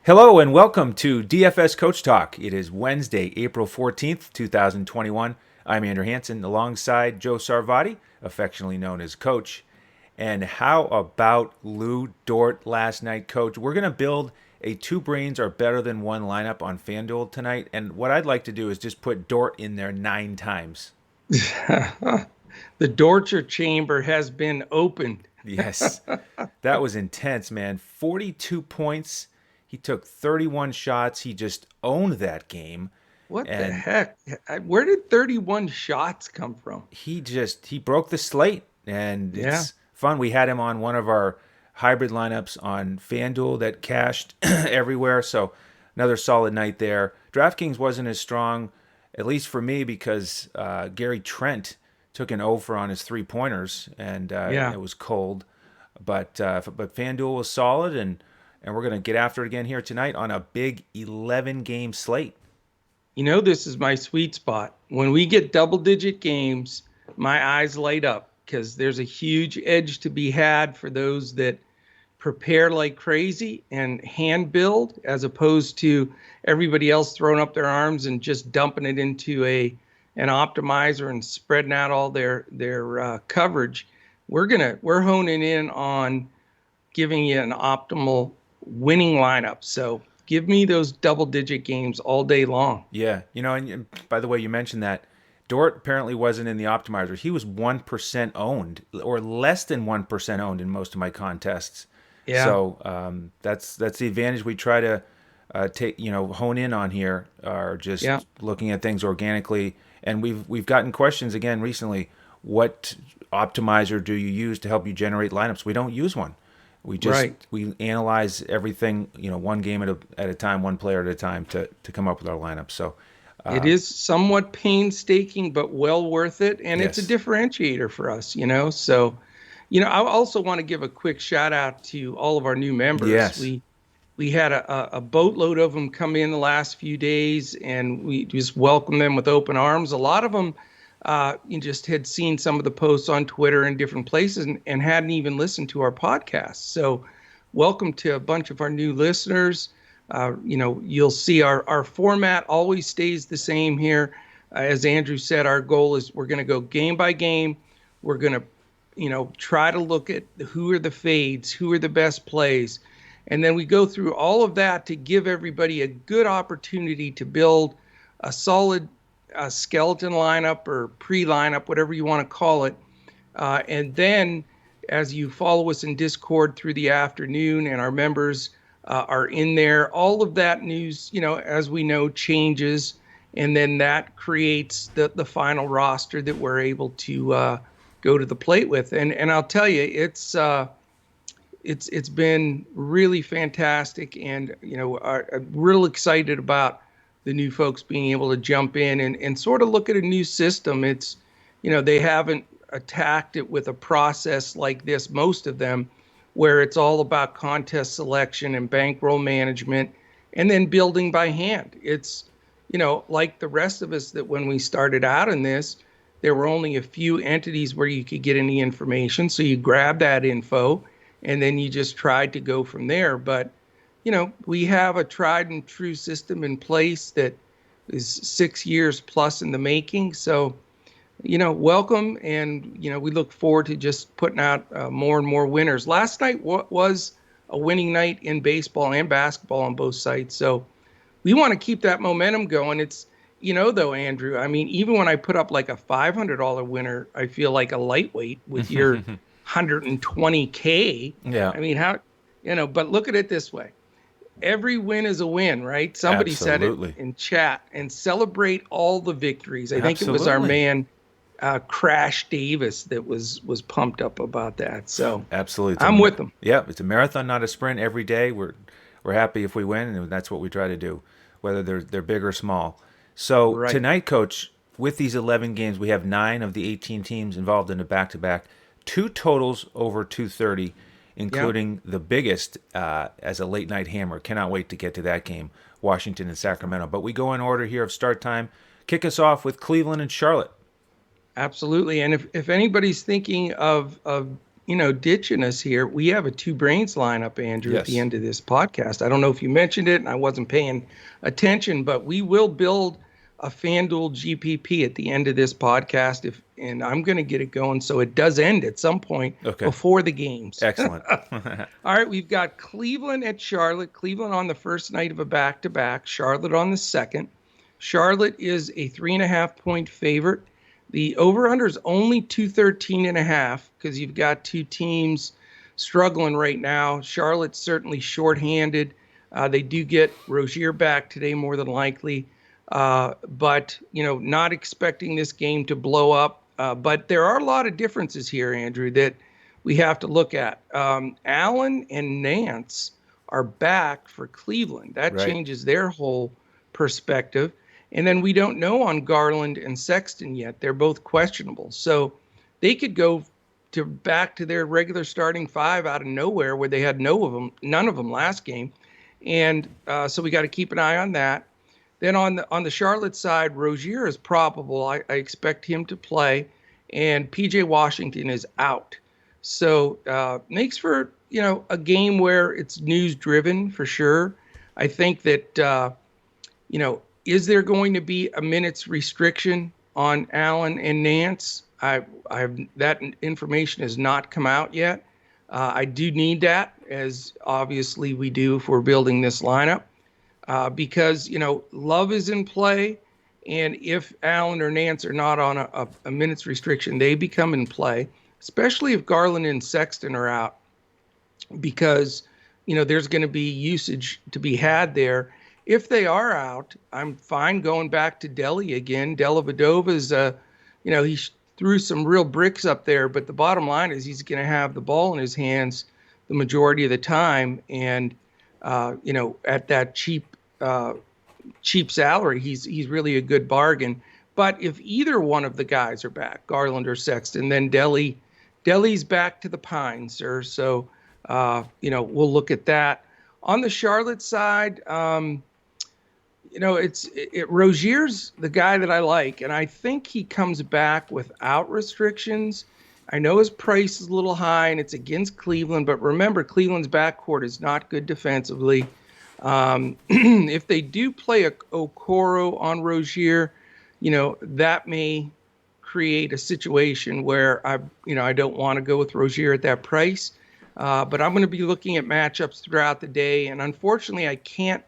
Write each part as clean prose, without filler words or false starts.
Hello and welcome to DFS Coach Talk. It is Wednesday, April 14th, 2021. I'm Andrew Hansen alongside Joe Sarvati, affectionately known as Coach. And how about Lou Dort last night, Coach? We're going to build a two brains are better than one lineup on FanDuel tonight. And what I'd like to do is just put Dort in there 9 times. The torture chamber has been opened. Yes, that was intense, man. 42 points. He took 31 shots. He just owned that game. What the And heck? Where did 31 shots come from? he broke the slate, and Yeah. it's fun. We had him on one of our hybrid lineups on FanDuel that cashed everywhere. So another solid night there. DraftKings wasn't as strong, at least for me, because Gary Trent took an over on his 3-pointers, and Yeah. it was cold. But FanDuel was solid, and we're gonna get after it again here tonight on a big 11-game slate. This is my sweet spot. When we get double digit games, my eyes light up because there's a huge edge to be had for those that prepare like crazy and hand build as opposed to everybody else throwing up their arms and just dumping it into an optimizer and spreading out all their coverage. We're honing in on giving you an optimal winning lineup. So give me those double digit games all day long. Yeah, and by the way, you mentioned that Dort apparently wasn't in the optimizer. He was 1% owned, or less than 1% owned in most of my contests. Yeah. So that's the advantage we try to hone in on here, are just Yeah. looking at things organically. And we've gotten questions again recently. What optimizer do you use to help you generate lineups? We don't use one. Right. We analyze everything, one game at a time, one player at a time to come up with our lineup. So It is somewhat painstaking, but well worth it. And it's a yes, differentiator for us. So, I also want to give a quick shout out to all of our new members. yes, We had a boatload of them come in the last few days, and we just welcome them with open arms. A lot of them you just had seen some of the posts on Twitter and different places and hadn't even listened to our podcast. So welcome to a bunch of our new listeners. You'll see our format always stays the same here. As Andrew said, our goal is we're going to go game by game. We're going to, try to look at who are the fades, who are the best plays. And then we go through all of that to give everybody a good opportunity to build a solid skeleton lineup or pre-lineup, whatever you want to call it. And then as you follow us in Discord through the afternoon and our members are in there, all of that news, as we know, changes. And then that creates the final roster that we're able to go to the plate with. And I'll tell you, it's been really fantastic, and I'm real excited about the new folks being able to jump in and sort of look at a new system. It's they haven't attacked it with a process like this, most of them, where it's all about contest selection and bankroll management and then building by hand. It's like the rest of us, that when we started out in this, there were only a few entities where you could get any information, so you grab that info and then you just tried to go from there. But, we have a tried and true system in place that is 6 years plus in the making. So, welcome. And, we look forward to just putting out more and more winners. Last night was a winning night in baseball and basketball on both sides. So we want to keep that momentum going. It's, though, Andrew, I mean, even when I put up like a $500 winner, I feel like a lightweight with your 120K. yeah, I mean, but look at it this way. Every win is a win, right? Somebody said it absolutely, in chat, and celebrate all the victories. I think it was our absolutely. man, Crash Davis, that was pumped up about that. So Absolutely. I'm with them. Yeah, it's a marathon, not a sprint. Every day we're happy if we win, and that's what we try to do, whether they're big or small. So Right. tonight, Coach, with these 11 games, we have 9 of the 18 teams involved in a back-to-back. 2 totals over 230, Yeah. including the biggest as a late night hammer. Cannot wait to get to that game, Washington and Sacramento. But we go in order here of start time. Kick us off with Cleveland and Charlotte. Absolutely. And if anybody's thinking of ditching us here, we have a two brains lineup, Andrew, at the Yes. end of this podcast. I don't know if you mentioned it and I wasn't paying attention, but we will build a FanDuel GPP at the end of this podcast, and I'm going to get it going so it does end at some point Okay. before the games. Excellent. All right, we've got Cleveland at Charlotte. Cleveland on the first night of a back-to-back, Charlotte on the second. Charlotte is a 3.5-point favorite. The over-under is only 213.5 because you've got two teams struggling right now. Charlotte's certainly shorthanded. They do get Rozier back today more than likely, but not expecting this game to blow up. But there are a lot of differences here, Andrew, that we have to look at. Allen and Nance are back for Cleveland. That Right. changes their whole perspective. And then we don't know on Garland and Sexton yet. They're both questionable. So they could go back to their regular starting five out of nowhere where they had none of them last game. And so we got to keep an eye on that. Then on the Charlotte side, Rozier is probable. I expect him to play. And PJ Washington is out. So makes for, a game where it's news driven for sure. I think that, is there going to be a minutes restriction on Allen and Nance? That information has not come out yet. I do need that, as obviously we do if we're building this lineup, because Love is in play, and if Allen or Nance are not on a minutes restriction, they become in play, especially if Garland and Sexton are out, because there's going to be usage to be had there. If they are out, I'm fine going back to Delhi again. Dellavedova's, he threw some real bricks up there, but the bottom line is he's going to have the ball in his hands the majority of the time. And, at that cheap salary, he's really a good bargain. But if either one of the guys are back, Garland or Sexton, then Delhi's back to the pines, sir. So, we'll look at that. On the Charlotte side, Rozier's the guy that I like, and I think he comes back without restrictions. I know his price is a little high, and it's against Cleveland, but remember, Cleveland's backcourt is not good defensively. If they do play Okoro on Rozier, that may create a situation where I don't want to go with Rozier at that price. But I'm going to be looking at matchups throughout the day, and unfortunately, I can't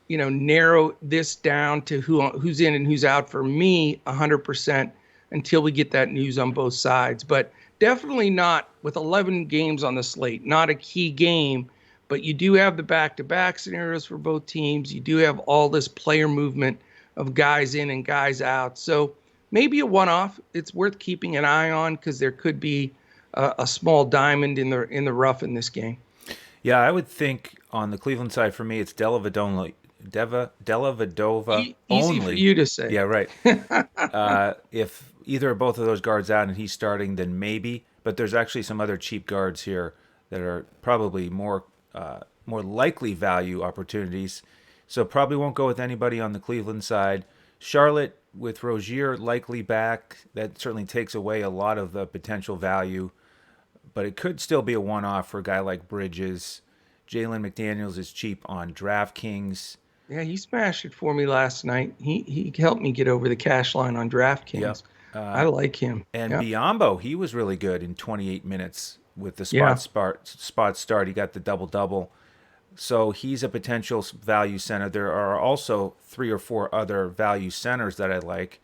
narrow this down to who's in and who's out for me 100% until we get that news on both sides. But definitely not with 11 games on the slate, not a key game, but you do have the back-to-back scenarios for both teams. You do have all this player movement of guys in and guys out. So maybe a one-off. It's worth keeping an eye on because there could be a small diamond in the rough in this game. Yeah, I would think on the Cleveland side for me, it's Dellavedova Easy for you to say. Yeah, right. If either or both of those guards out and he's starting, then maybe. But there's actually some other cheap guards here that are probably more likely value opportunities. So probably won't go with anybody on the Cleveland side. Charlotte with Rozier likely back, that certainly takes away a lot of the potential value. But it could still be a one-off for a guy like Bridges. Jalen McDaniels is cheap on DraftKings. Yeah, he smashed it for me last night. He helped me get over the cash line on DraftKings. Yep. I like him. And yep. Biombo, he was really good in 28 minutes with the spot start. He got the double-double. So he's a potential value center. There are also 3 or 4 other value centers that I like.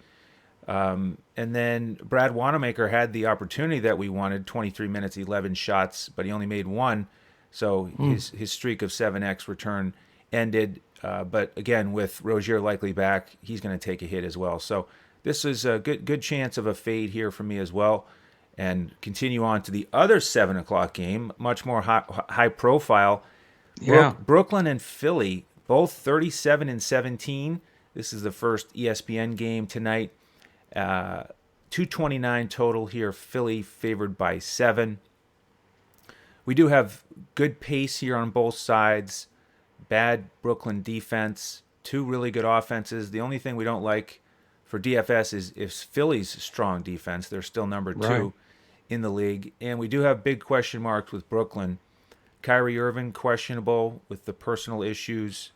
And then Brad Wanamaker had the opportunity that we wanted, 23 minutes, 11 shots, but he only made 1. So his streak of 7x return ended. But again, with Rozier likely back, he's going to take a hit as well. So this is a good chance of a fade here for me as well. And continue on to the other 7 o'clock game, much more high profile. Yeah. Brooklyn and Philly, both 37 and 17. This is the first ESPN game tonight. 229 total here. Philly favored by 7. We do have good pace here on both sides. Bad Brooklyn defense. 2 really good offenses. The only thing we don't like for DFS is Philly's strong defense. They're still number 2. Right. in the league. And we do have big question marks with Brooklyn. Kyrie Irving questionable with the personal issues.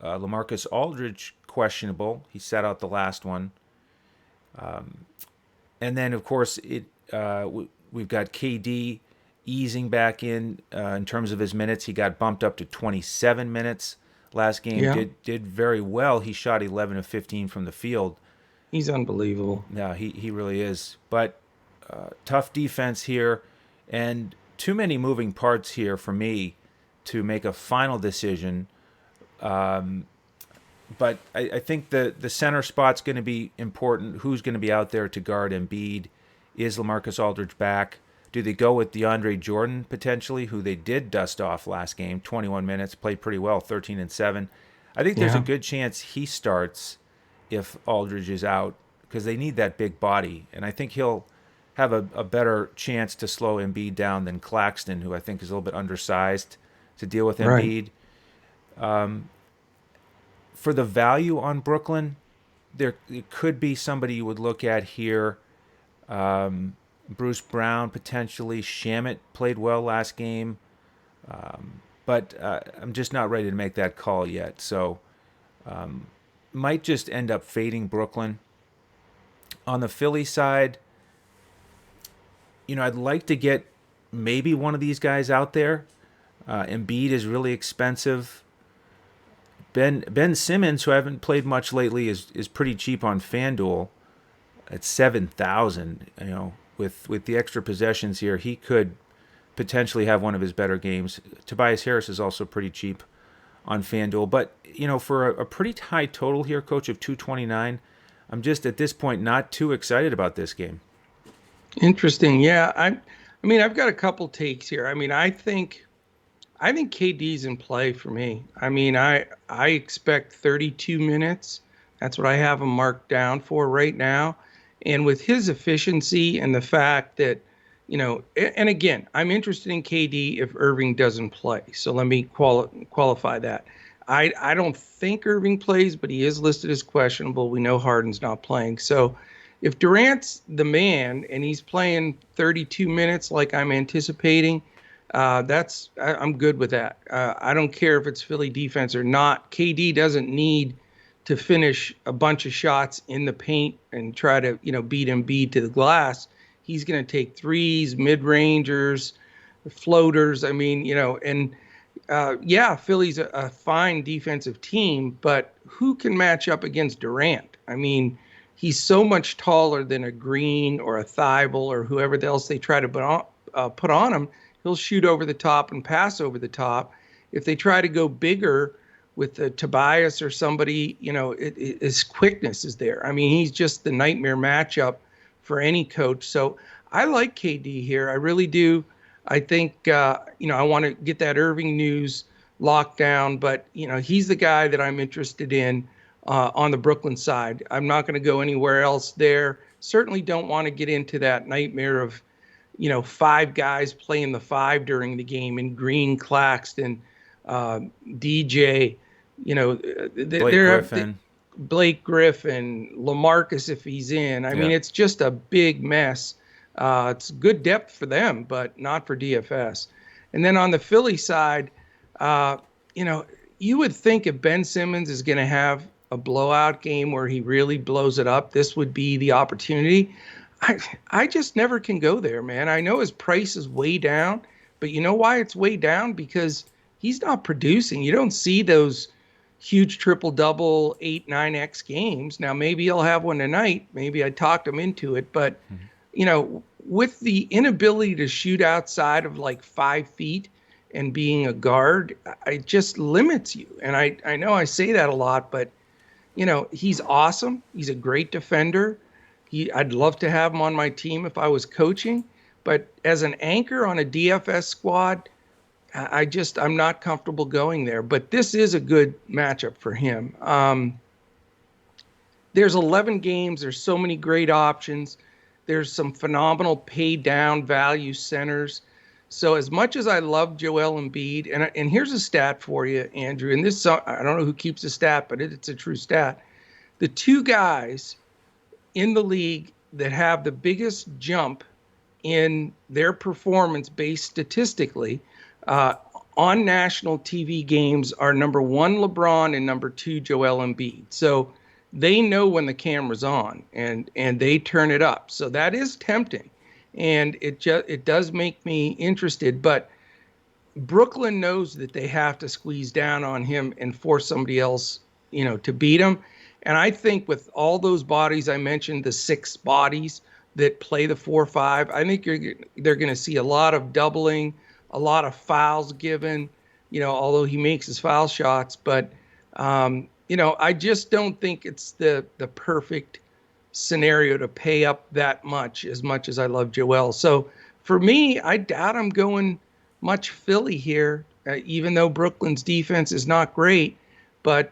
LaMarcus Aldridge questionable. He sat out the last one. And then, of course, we've got KD easing back in terms of his minutes. He got bumped up to 27 minutes last game. Yeah. Did very well. He shot 11 of 15 from the field. He's unbelievable. Yeah, he really is. But tough defense here, and too many moving parts here for me to make a final decision. But I think the center spot's going to be important. Who's going to be out there to guard Embiid? Is LaMarcus Aldridge back? Do they go with DeAndre Jordan potentially, who they did dust off last game, 21 minutes, played pretty well, 13 and 7. I think there's a good chance he starts if Aldridge is out because they need that big body, and I think he'll have a better chance to slow Embiid down than Claxton, who I think is a little bit undersized to deal with Embiid. Right. For the value on Brooklyn, it could be somebody you would look at here. Bruce Brown potentially. Shamet played well last game. But I'm just not ready to make that call yet. So might just end up fading Brooklyn. On the Philly side, I'd like to get maybe one of these guys out there. Embiid is really expensive. Ben Simmons, who I haven't played much lately, is pretty cheap on FanDuel at 7,000. With the extra possessions here, he could potentially have one of his better games. Tobias Harris is also pretty cheap on FanDuel. But, for a pretty high total here, Coach, of 229, I'm just at this point not too excited about this game. Interesting. Yeah. I mean, I've got a couple takes here. I think KD's in play for me. I expect 32 minutes. That's what I have him marked down for right now. And with his efficiency and the fact that, and again, I'm interested in KD if Irving doesn't play. So let me qualify that. I don't think Irving plays, but he is listed as questionable. We know Harden's not playing. So if Durant's the man and he's playing 32 minutes like I'm anticipating, I'm good with that. I don't care if it's Philly defense or not. KD doesn't need to finish a bunch of shots in the paint and try to, beat Embiid to the glass. He's going to take threes, mid-rangers, floaters. Philly's a fine defensive team, but who can match up against Durant? He's so much taller than a Green or a Thibault or whoever else they try to put on him. He'll shoot over the top and pass over the top. If they try to go bigger with Tobias or somebody, his quickness is there. He's just the nightmare matchup for any coach. So I like KD here. I really do. I think, I want to get that Irving news locked down, but, he's the guy that I'm interested in on the Brooklyn side. I'm not going to go anywhere else there. Certainly don't want to get into that nightmare of, five guys playing the five during the game in Green, Claxton, DJ, Blake Griffin, LaMarcus if he's in. It's just a big mess. It's good depth for them, but not for DFS. And then on the Philly side, you would think if Ben Simmons is going to have a blowout game where he really blows it up, this would be the opportunity. I just never can go there, man. I know his price is way down, but you know why it's way down? Because he's not producing. You don't see those huge triple-double 8-9x games. Now, maybe he'll have one tonight. Maybe I talked him into it. But, with the inability to shoot outside of like 5 feet and being a guard, it just limits you. And I know I say that a lot, but, he's awesome. He's a great defender. I'd love to have him on my team if I was coaching. But as an anchor on a DFS squad, I'm not comfortable going there. But this is a good matchup for him. There's 11 games. There's so many great options. There's some phenomenal pay-down value centers. So as much as I love Joel Embiid, and here's a stat for you, Andrew, and this, I don't know who keeps the stat, but it's a true stat. The two guys in the league that have the biggest jump in their performance based statistically uh, on national TV games are number one LeBron and number two Joel Embiid. So they know when the camera's on and they turn it up. So that is tempting, and it does make me interested. But Brooklyn knows that they have to squeeze down on him and force somebody else, to beat him. And I think with all those bodies I mentioned, the 6 bodies that play the 4-5, I think they're going to see a lot of doubling, a lot of fouls given, although he makes his foul shots. But, I just don't think it's the perfect scenario to pay up that much as I love Joel. So for me, I doubt I'm going much Philly here, even though Brooklyn's defense is not great. But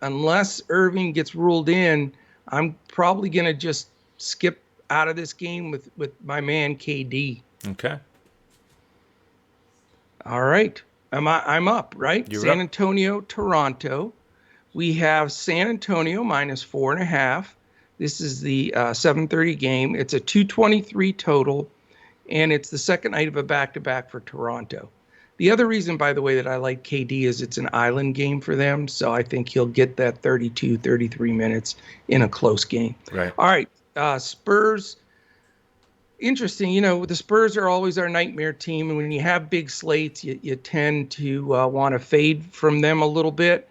unless Irving gets ruled in, I'm probably going to just skip out of this game with my man KD. Okay. All right. I'm up, right? You're San up. Antonio, Toronto. We have San Antonio minus 4.5. This is the 7:30 game. It's a 223 total, and it's the second night of a back-to-back for Toronto. The other reason, by the way, that I like KD is it's an island game for them, so I think he'll get that 32, 33 minutes in a close game. Right. All right, Spurs. Interesting, the Spurs are always our nightmare team, and when you have big slates, you tend to want to fade from them a little bit.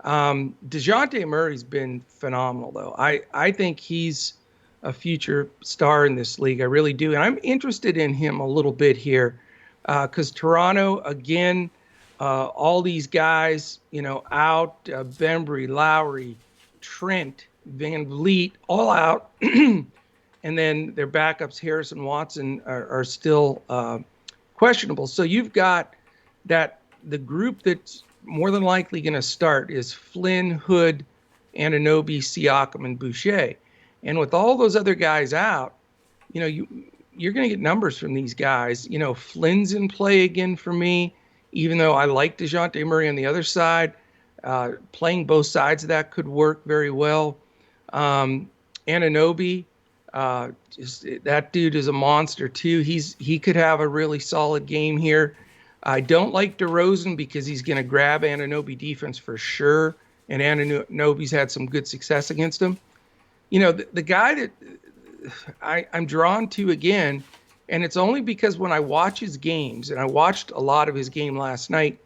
DeJounte Murray's been phenomenal, though. I think he's a future star in this league. I really do. And I'm interested in him a little bit here because Toronto, again, all these guys, out, Bembry, Lowry, Trent, Van Vliet, all out. And then their backups, Harrison, Watson, are still questionable. So you've got the group that's more than likely going to start is Flynn, Hood, Anunoby, Siakam, and Boucher. And with all those other guys out, you're going to get numbers from these guys. Flynn's in play again for me, even though I like DeJounte Murray on the other side. Playing both sides of that could work very well. Anunoby, that dude is a monster too. He could have a really solid game here. I don't like DeRozan because he's going to grab Anunoby defense for sure, and Anunoby's had some good success against him. The guy that I'm drawn to again, and it's only because when I watch his games, and I watched a lot of his game last night,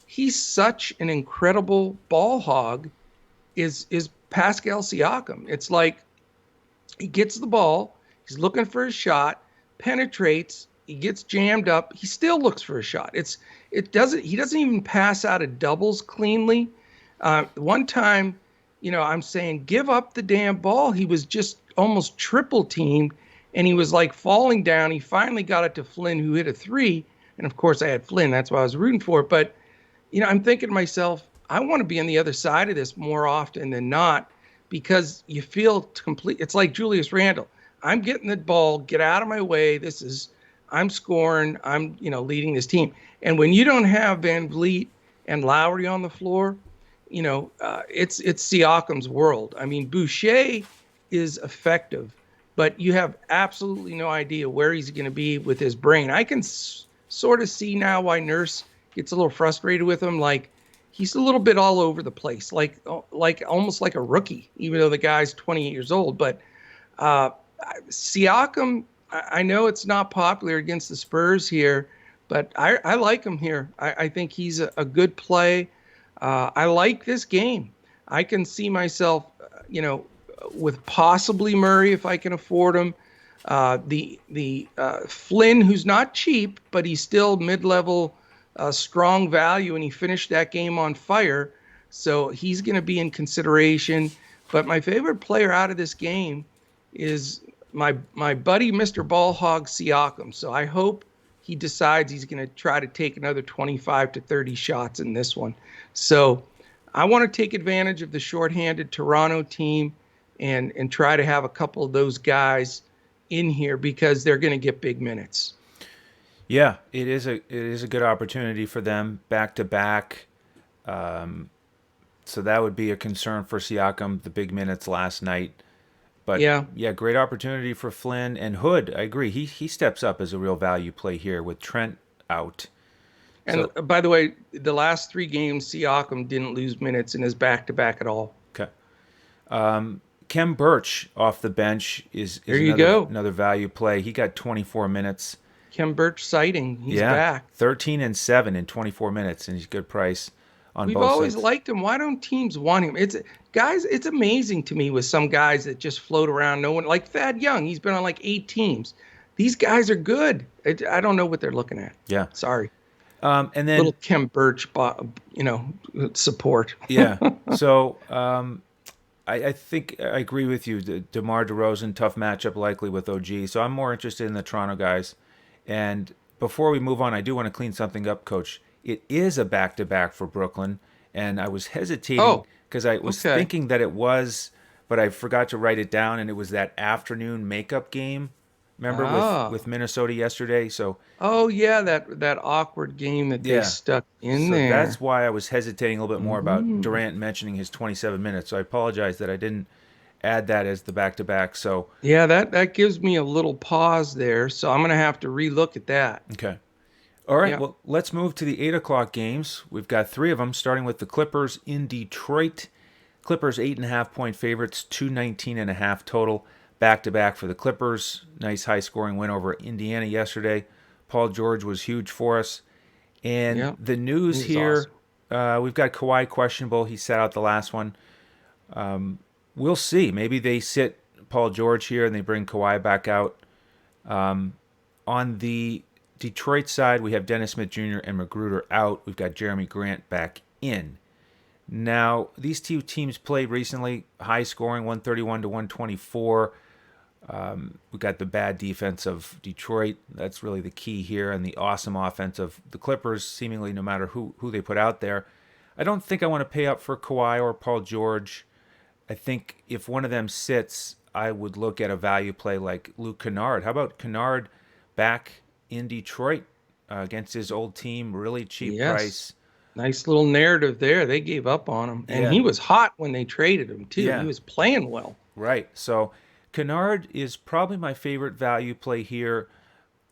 he's such an incredible ball hog, is Pascal Siakam. It's like he gets the ball, he's looking for a shot, penetrates, he gets jammed up, he still looks for a shot. He doesn't even pass out of doubles cleanly. One time, I'm saying, give up the damn ball. He was just almost triple teamed, and he was like falling down. He finally got it to Flynn, who hit a 3. And of course I had Flynn, that's why I was rooting for it. But, I'm thinking to myself, I want to be on the other side of this more often than not, because you feel complete. It's like Julius Randle. I'm getting the ball, get out of my way. I'm scoring, I'm, leading this team. And when you don't have Van Vliet and Lowry on the floor, it's Siakam's world. I mean, Boucher is effective, but you have absolutely no idea where he's going to be with his brain. I can sort of see now why Nurse gets a little frustrated with him. Like, he's a little bit all over the place, like almost like a rookie, even though the guy's 28 years old. But Siakam, I know it's not popular against the Spurs here, but I like him here. I think he's a good play. I like this game. I can see myself, with possibly Murray if I can afford him. The Flynn, who's not cheap, but he's still mid-level, strong value, and he finished that game on fire. So he's going to be in consideration. But my favorite player out of this game is my buddy, Mr. Ballhog Siakam. So I hope he decides he's going to try to take another 25 to 30 shots in this one. So I want to take advantage of the shorthanded Toronto team and try to have a couple of those guys in here because they're going to get big minutes. Yeah, it is a good opportunity for them back to back. So that would be a concern for Siakam, the big minutes last night. But Yeah. great opportunity for Flynn and Hood. I agree. He steps up as a real value play here with Trent out. And by the way, the last 3 games, Siakam didn't lose minutes in his back-to-back at all. Okay. Kem Birch off the bench is There you go. another value play. He got 24 minutes. Kem Birch sighting. He's back. 13 and 7 in 24 minutes, and he's a good price on We've both always sides. liked him. Why don't teams want him? It's amazing to me with some guys that just float around. No one, like Thad Young, he's been on like 8 teams. These guys are good. I don't know what they're looking at. Yeah. Sorry. And then Little Kem Birch, support. Yeah. So I think I agree with you. DeMar DeRozan, tough matchup likely with OG. So I'm more interested in the Toronto guys. And before we move on, I do want to clean something up, Coach. It is a back-to-back for Brooklyn. And I was hesitating because I was thinking that it was, but I forgot to write it down. And it was that afternoon makeup game. Remember with Minnesota yesterday? So that awkward game that they stuck in there. That's why I was hesitating a little bit more about Durant mentioning his 27 minutes. So I apologize that I didn't add that as the back-to-back. So that gives me a little pause there. So I'm going to have to relook at that. Okay. All right. Well, let's move to the 8 o'clock games. We've got 3 of them, starting with the Clippers in Detroit. Clippers 8.5-point favorites, 219.5 total. Back-to-back for the Clippers. Nice high-scoring win over Indiana yesterday. Paul George was huge for us. And the news here, awesome. We've got Kawhi questionable. He sat out the last one. We'll see. Maybe they sit Paul George here and they bring Kawhi back out. On the Detroit side, we have Dennis Smith Jr. and Magruder out. We've got Jeremy Grant back in. Now, these 2 teams played recently, high scoring, 131 to 124. We got the bad defense of Detroit. That's really the key here, and the awesome offense of the Clippers, seemingly no matter who they put out there. I don't think I want to pay up for Kawhi or Paul George. I think if one of them sits, I would look at a value play like Luke Kennard. How about Kennard back in Detroit against his old team? Really cheap price. Nice little narrative there. They gave up on him. And he was hot when they traded him, too. Yeah. He was playing well. Right. So Kennard is probably my favorite value play here.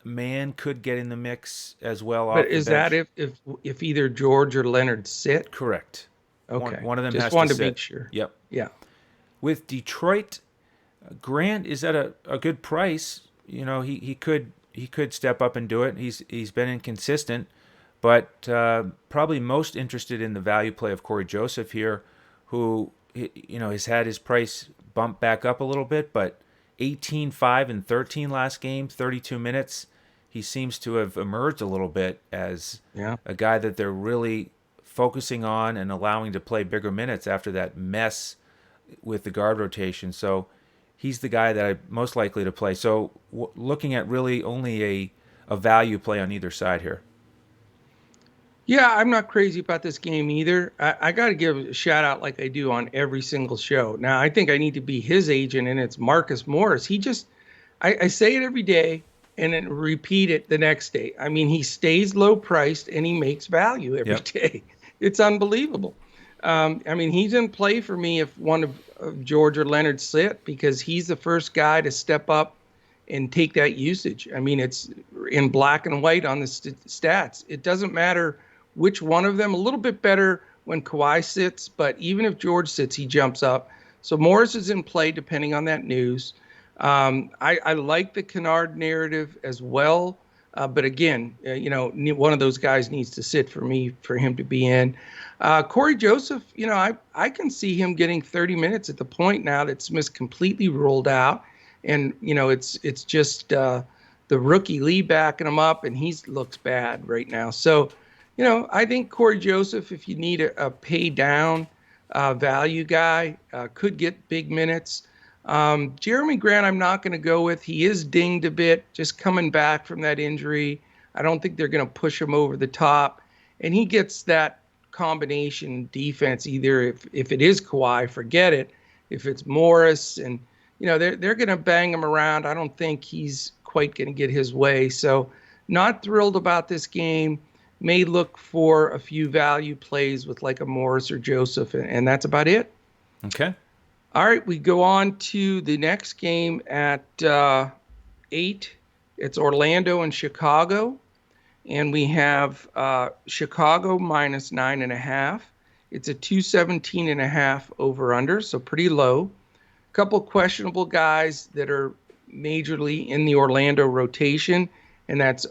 Man could get in the mix as well. But is that if either George or Leonard sit? Correct. Okay. One of them just has to sit. Just wanted to make sure. Yep. Yeah. With Detroit, Grant is at a good price. You know, he could step up and do it. He's been inconsistent. But probably most interested in the value play of Corey Joseph here, who has had his price bump back up a little bit, but 18, 5, and 13 last game, 32 minutes. He seems to have emerged a little bit as a guy that they're really focusing on and allowing to play bigger minutes after that mess with the guard rotation. So he's the guy that I'm most likely to play. So looking at really only a value play on either side here. Yeah, I'm not crazy about this game either. I got to give a shout out like I do on every single show. Now, I think I need to be his agent, and it's Marcus Morris. I say it every day and then repeat it the next day. I mean, he stays low priced and he makes value every day. It's unbelievable. I mean, he's in play for me if one of George or Leonard sit, because he's the first guy to step up and take that usage. I mean, it's in black and white on the stats. It doesn't matter which one of them. A little bit better when Kawhi sits, but even if George sits, he jumps up. So Morris is in play depending on that news. I like the Kennard narrative as well. But again, one of those guys needs to sit for him to be in. Corey Joseph, I can see him getting 30 minutes at the point now that Smith's completely rolled out. And, it's just the rookie Lee backing him up, and he looks bad right now. So, I think Corey Joseph, if you need a pay down value guy, could get big minutes. Jeremy Grant, I'm not going to go with. He is dinged a bit, just coming back from that injury. I don't think they're going to push him over the top. And he gets that combination defense, either if it is Kawhi, forget it. If it's Morris, and, they're going to bang him around. I don't think he's quite going to get his way. So not thrilled about this game. May look for a few value plays with like a Morris or Joseph, and that's about it. Okay. All right, we go on to the next game at 8. It's Orlando and Chicago, and we have Chicago minus 9.5. It's a 217.5 over under, so pretty low. A couple questionable guys that are majorly in the Orlando rotation, and that's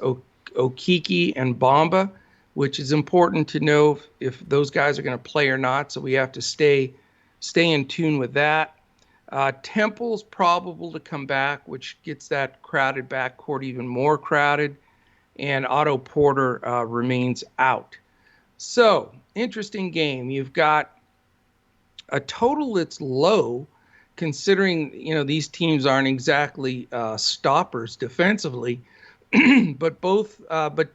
Okiki and Bamba, which is important to know if those guys are going to play or not. So we have to stay in tune with that. Temple's probable to come back, which gets that crowded backcourt even more crowded, and Otto Porter remains out. So, interesting game. You've got a total that's low, considering these teams aren't exactly stoppers defensively, but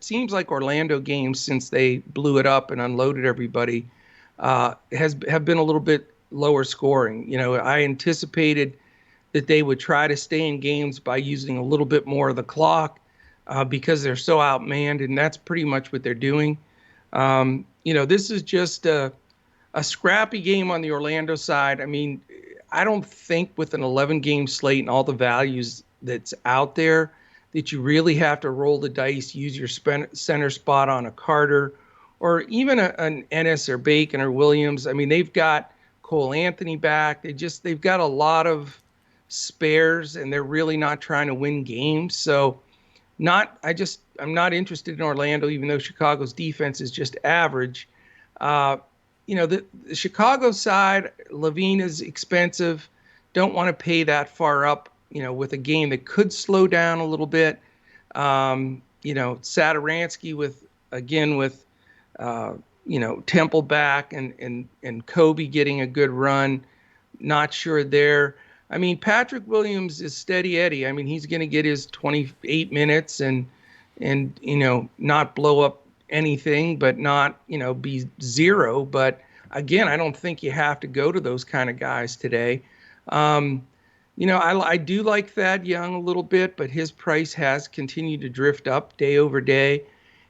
seems like Orlando games since they blew it up and unloaded everybody have been a little bit lower scoring. I anticipated that they would try to stay in games by using a little bit more of the clock because they're so outmanned, and that's pretty much what they're doing. This is just a scrappy game on the Orlando side. I mean, I don't think with an 11-game slate and all the values that's out there that you really have to roll the dice, use your center spot on a Carter or even an Ennis or Bacon or Williams. I mean, they've got Cole Anthony back. They've got a lot of spares, and they're really not trying to win games. So I'm not interested in Orlando, even though Chicago's defense is just average. The Chicago side, Levine is expensive. Don't want to pay that far up, with a game that could slow down a little bit. Satoransky with Temple back and Kobe getting a good run. Not sure there. I mean, Patrick Williams is steady Eddie. I mean, he's going to get his 28 minutes and not blow up anything, but not, be zero. But again, I don't think you have to go to those kind of guys today. I do like Thad Young a little bit, but his price has continued to drift up day over day.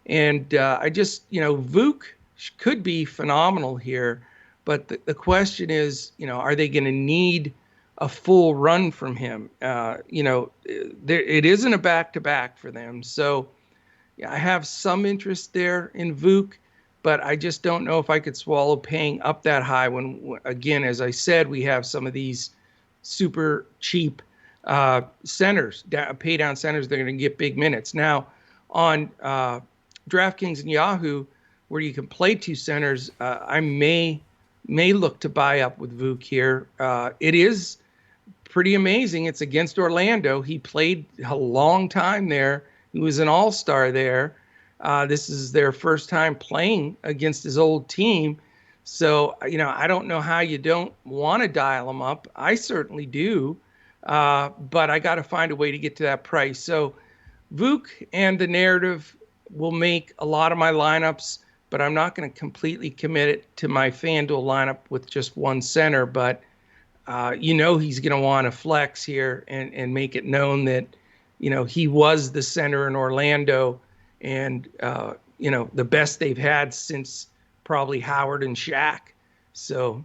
And Vuk could be phenomenal here. But the question is, are they going to need a full run from him? It isn't a back-to-back for them. So I have some interest there in Vuk, but I just don't know if I could swallow paying up that high when, again, as I said, we have some of these super cheap centers, pay down centers. They're going to get big minutes. Now, on DraftKings and Yahoo, where you can play two centers, I may look to buy up with Vuk here. It is pretty amazing. It's against Orlando. He played a long time there. He was an all-star there. This is their first time playing against his old team. So, I don't know how you don't want to dial him up. I certainly do. But I got to find a way to get to that price. So Vuk and the narrative will make a lot of my lineups, but I'm not going to completely commit it to my FanDuel lineup with just one center. But, he's going to want to flex here and make it known that, he was the center in Orlando and, the best they've had since probably Howard and Shaq. So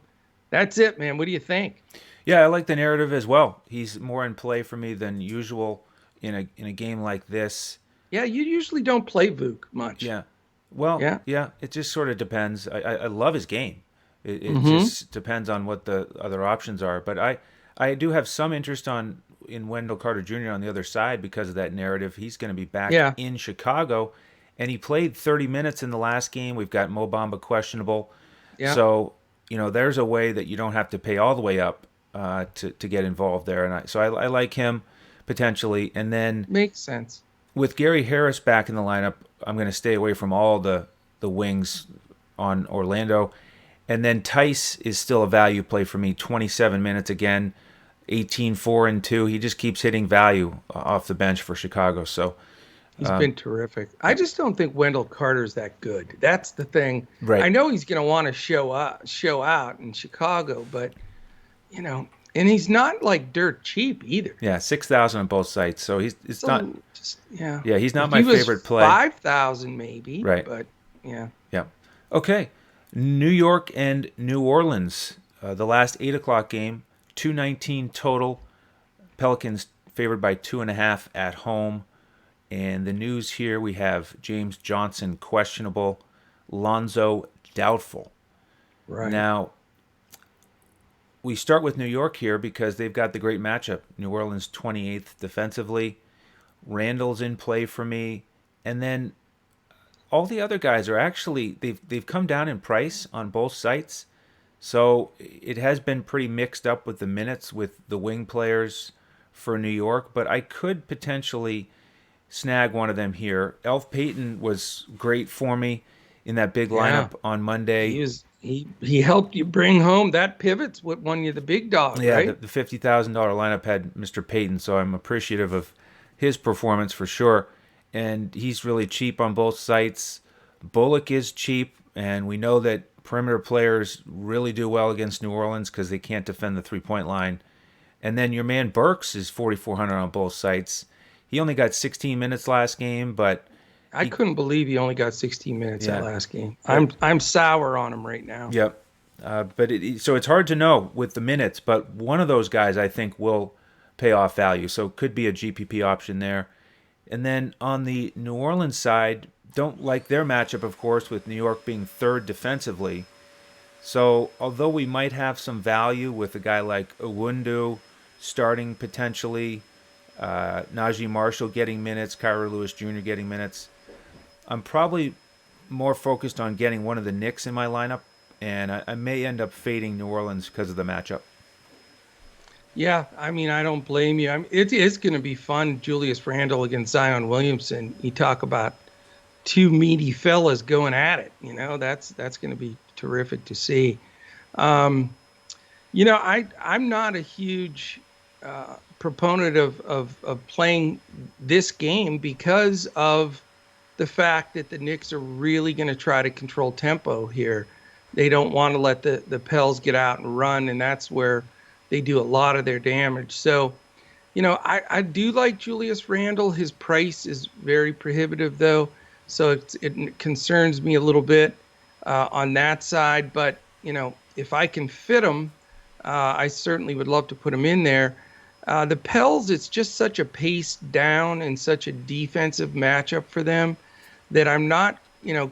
that's it, man. What do you think? Yeah, I like the narrative as well. He's more in play for me than usual in a game like this. Yeah, you usually don't play Vuk much. Yeah. Well, yeah, it just sort of depends. I love his game. It just depends on what the other options are. But I do have some interest in Wendell Carter Jr. on the other side because of that narrative. He's going to be back in Chicago, and he played 30 minutes in the last game. We've got Mo Bamba questionable. Yeah. So, there's a way that you don't have to pay all the way up to get involved there. And I like him potentially. And then makes sense. With Gary Harris back in the lineup, I'm going to stay away from all the wings on Orlando. And then Tice is still a value play for me. 27 minutes again, 18, 4, and 2. He just keeps hitting value off the bench for Chicago. So he's been terrific. I just don't think Wendell Carter's that good. That's the thing. Right. I know he's going to want to show out in Chicago, but and he's not like dirt cheap either. Yeah, 6,000 on both sites. So he's not. Yeah, he's not if my favorite play. 5,000 maybe. Right. But yeah. Yeah. Okay. New York and New Orleans. The last 8 o'clock game. 219 total. Pelicans favored by 2.5 at home. And the news here, we have James Johnson questionable, Lonzo doubtful. Right. Now, we start with New York here because they've got the great matchup. New Orleans 28th defensively. Randle's in play for me. And then all the other guys are actually, they've come down in price on both sites. So it has been pretty mixed up with the minutes with the wing players for New York, but I could potentially snag one of them here. Elf Payton was great for me in that big lineup on Monday. He helped you bring home that pivot's what won you the big dog, right? Yeah, the $50,000 lineup had Mr. Payton, so I'm appreciative of his performance for sure. And he's really cheap on both sites. Bullock is cheap, and we know that perimeter players really do well against New Orleans because they can't defend the three-point line. And then your man Burks is 4,400 on both sites. He only got 16 minutes last game, but I couldn't believe he only got 16 minutes that last game. I'm sour on him right now. Yep. So it's hard to know with the minutes, but one of those guys I think will pay off value. So it could be a GPP option there. And then on the New Orleans side, don't like their matchup, of course, with New York being third defensively. So although we might have some value with a guy like Owundu starting potentially, Najee Marshall getting minutes, Kyra Lewis Jr. getting minutes, I'm probably more focused on getting one of the Knicks in my lineup, and I may end up fading New Orleans because of the matchup. Yeah, I mean, I don't blame you. I mean, it is going to be fun, Julius Randle against Zion Williamson. You talk about two meaty fellas going at it. You know, that's going to be terrific to see. I'm not a huge proponent of playing this game because of the fact that the Knicks are really going to try to control tempo here. They don't want to let the Pels get out and run, and that's where they do a lot of their damage. So, I do like Julius Randle. His price is very prohibitive, though, so it concerns me a little bit on that side. But, if I can fit him, I certainly would love to put him in there. The Pels, it's just such a pace down and such a defensive matchup for them that I'm not,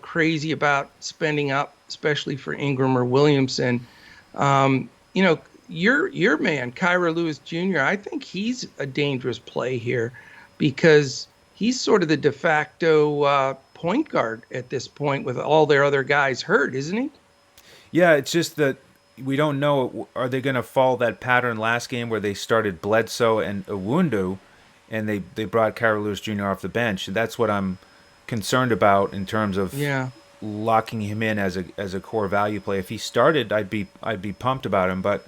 crazy about spending up, especially for Ingram or Williamson. Your man, Kyra Lewis Jr., I think he's a dangerous play here because he's sort of the de facto point guard at this point with all their other guys hurt, isn't he? Yeah, it's just that we don't know, are they going to follow that pattern last game where they started Bledsoe and Owundu and they brought Kyra Lewis Jr. off the bench? That's what I'm concerned about in terms of locking him in as a core value play. If he started, I'd be pumped about him, but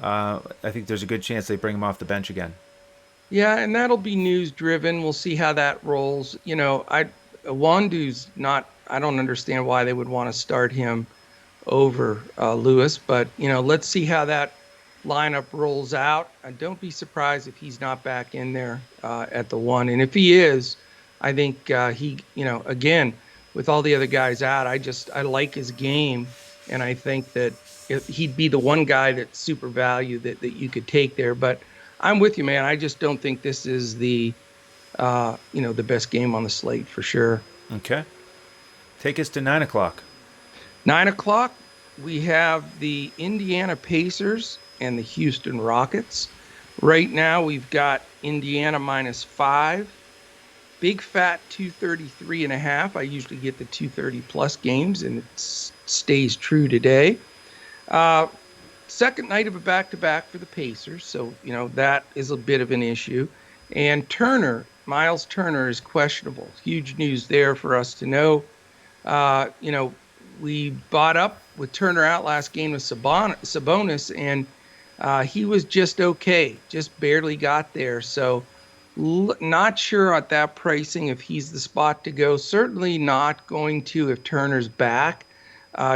I think there's a good chance they bring him off the bench again. Yeah, and that'll be news driven. We'll see how that rolls. Wandu's not. I don't understand why they would want to start him over Lewis, but let's see how that lineup rolls out. Don't be surprised if he's not back in there at the one, and if he is, I think he, again, with all the other guys out, I like his game, and I think that he'd be the one guy that's super value that you could take there. But I'm with you, man. I just don't think this is the best game on the slate for sure. Okay. Take us to 9 o'clock. 9 o'clock, we have the Indiana Pacers and the Houston Rockets. Right now, we've got Indiana -5. Big fat 233.5. I usually get the 230 plus games, and it stays true today. Second night of a back-to-back for the Pacers, so that is a bit of an issue. And Miles Turner is questionable. Huge news there for us to know. We bought up with Turner out last game with Sabonis, and he was just okay, just barely got there. So not sure at that pricing if he's the spot to go. Certainly not going to if Turner's back,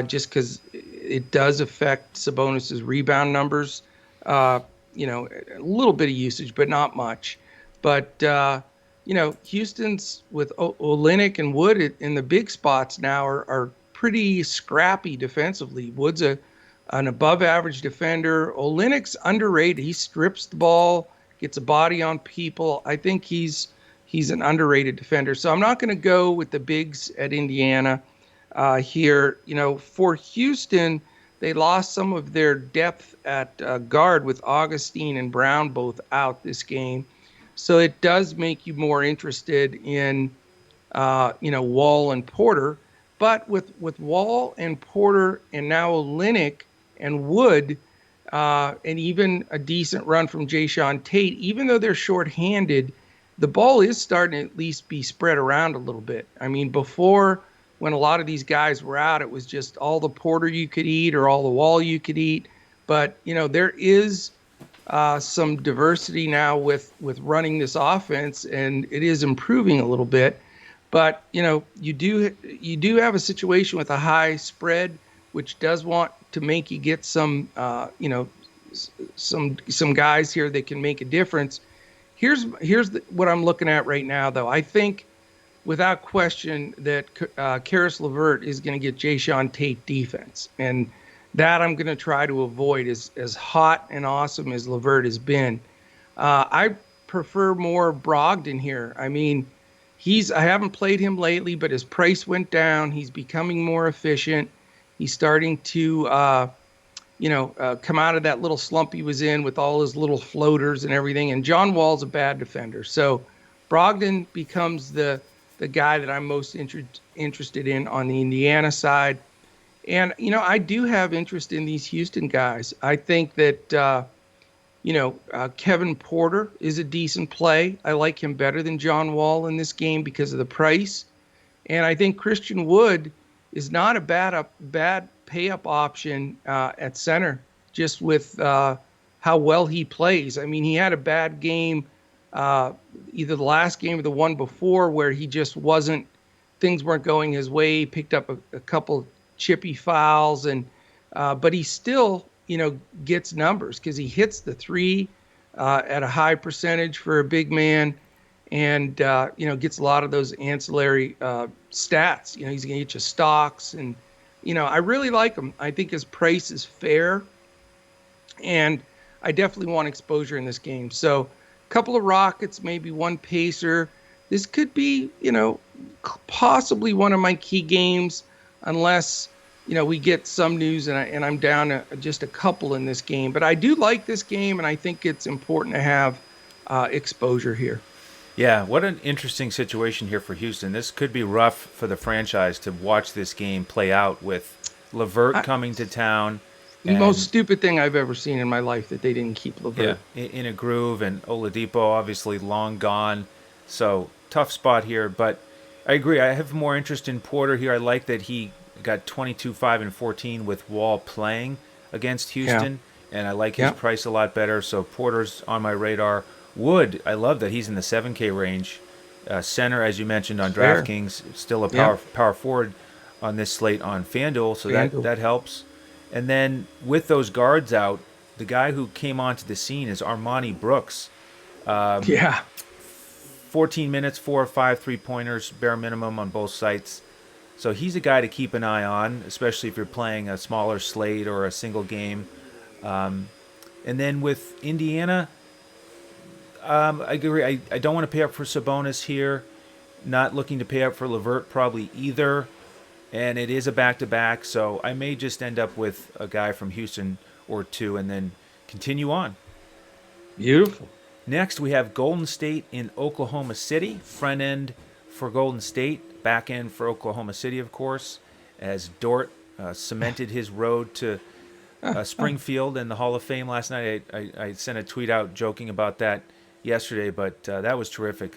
just because it does affect Sabonis's rebound numbers. A little bit of usage, but not much. But Houston's with Olynyk and Wood in the big spots now are pretty scrappy defensively. Wood's a an above-average defender. Olynyk's underrated. He strips the ball, gets a body on people. I think he's an underrated defender. So I'm not going to go with the bigs at Indiana here. For Houston, they lost some of their depth at guard with Augustine and Brown both out this game. So it does make you more interested in, Wall and Porter. But with Wall and Porter and now Olynyk and Wood, and even a decent run from Jayshawn Tate, even though they're shorthanded, the ball is starting to at least be spread around a little bit. I mean, before, when a lot of these guys were out, it was just all the Porter you could eat or all the Wall you could eat. But, there is some diversity now with running this offense, and it is improving a little bit. But, you do have a situation with a high spread, which does want to make you get some, some guys here that can make a difference. Here's what I'm looking at right now, though. I think, without question, that Karis LeVert is going to get Jayshawn Tate defense, and that I'm going to try to avoid. As hot and awesome as LeVert has been, I prefer more Brogdon here. I mean, I haven't played him lately, but his price went down. He's becoming more efficient. He's starting to, come out of that little slump he was in with all his little floaters and everything. And John Wall's a bad defender. So Brogdon becomes the guy that I'm most interested in on the Indiana side. And, I do have interest in these Houston guys. I think that, Kevin Porter is a decent play. I like him better than John Wall in this game because of the price. And I think Christian Wood is not a bad pay-up option at center, just with how well he plays. I mean, he had a bad game, either the last game or the one before, where he just things weren't going his way. He picked up a couple chippy fouls, but he still, gets numbers because he hits the three at a high percentage for a big man, and gets a lot of those ancillary stats. He's going to get you stocks, and I really like him. I think his price is fair, and I definitely want exposure in this game. So a couple of Rockets, maybe one Pacer. This could be, possibly one of my key games, unless we get some news and I'm down to just a couple in this game. But I do like this game, and I think it's important to have exposure here. Yeah, what an interesting situation here for Houston. This could be rough for the franchise to watch this game play out with LeVert coming to town. The most stupid thing I've ever seen in my life that they didn't keep LeVert. Yeah, in a groove, and Oladipo obviously long gone. So tough spot here, but I agree. I have more interest in Porter here. I like that he got 22, 5, and 14 with Wall playing against Houston, and I like his price a lot better. So Porter's on my radar. Wood, I love that he's in the 7K range. Center, as you mentioned, on DraftKings, still a power forward on this slate on FanDuel, so that helps. And then with those guards out, the guy who came onto the scene is Armani Brooks. 14 minutes, 4 or 5 3-pointers, bare minimum on both sites. So he's a guy to keep an eye on, especially if you're playing a smaller slate or a single game. And then with Indiana, I agree. I don't want to pay up for Sabonis here. Not looking to pay up for LeVert probably either. And it is a back-to-back, so I may just end up with a guy from Houston or two and then continue on. Beautiful. Next, we have Golden State in Oklahoma City. Front end for Golden State, back end for Oklahoma City, of course, as Dort cemented his road to Springfield and the Hall of Fame last night. I sent a tweet out joking about that yesterday, but that was terrific.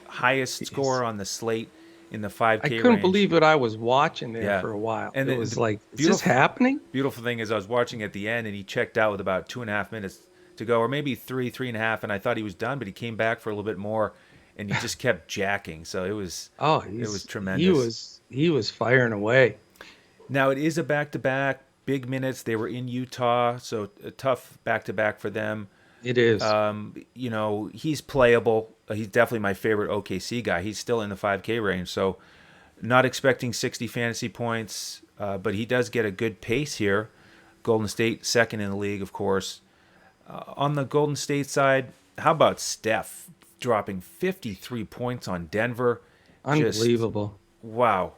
Highest score on the slate in the 5K range. I couldn't believe what I was watching there for a while. And it was like, is this happening? Beautiful thing is I was watching at the end, and he checked out with about 2.5 minutes to go, or maybe 3.5, and I thought he was done, but he came back for a little bit more, and he just kept jacking. So it was tremendous. He was firing away. Now it is a back-to-back, big minutes. They were in Utah, so a tough back-to-back for them. It is. He's playable. He's definitely my favorite OKC guy. He's still in the 5K range, so not expecting 60 fantasy points, but he does get a good pace here. Golden State, second in the league, of course. On the Golden State side, how about Steph dropping 53 points on Denver? Unbelievable. Wow.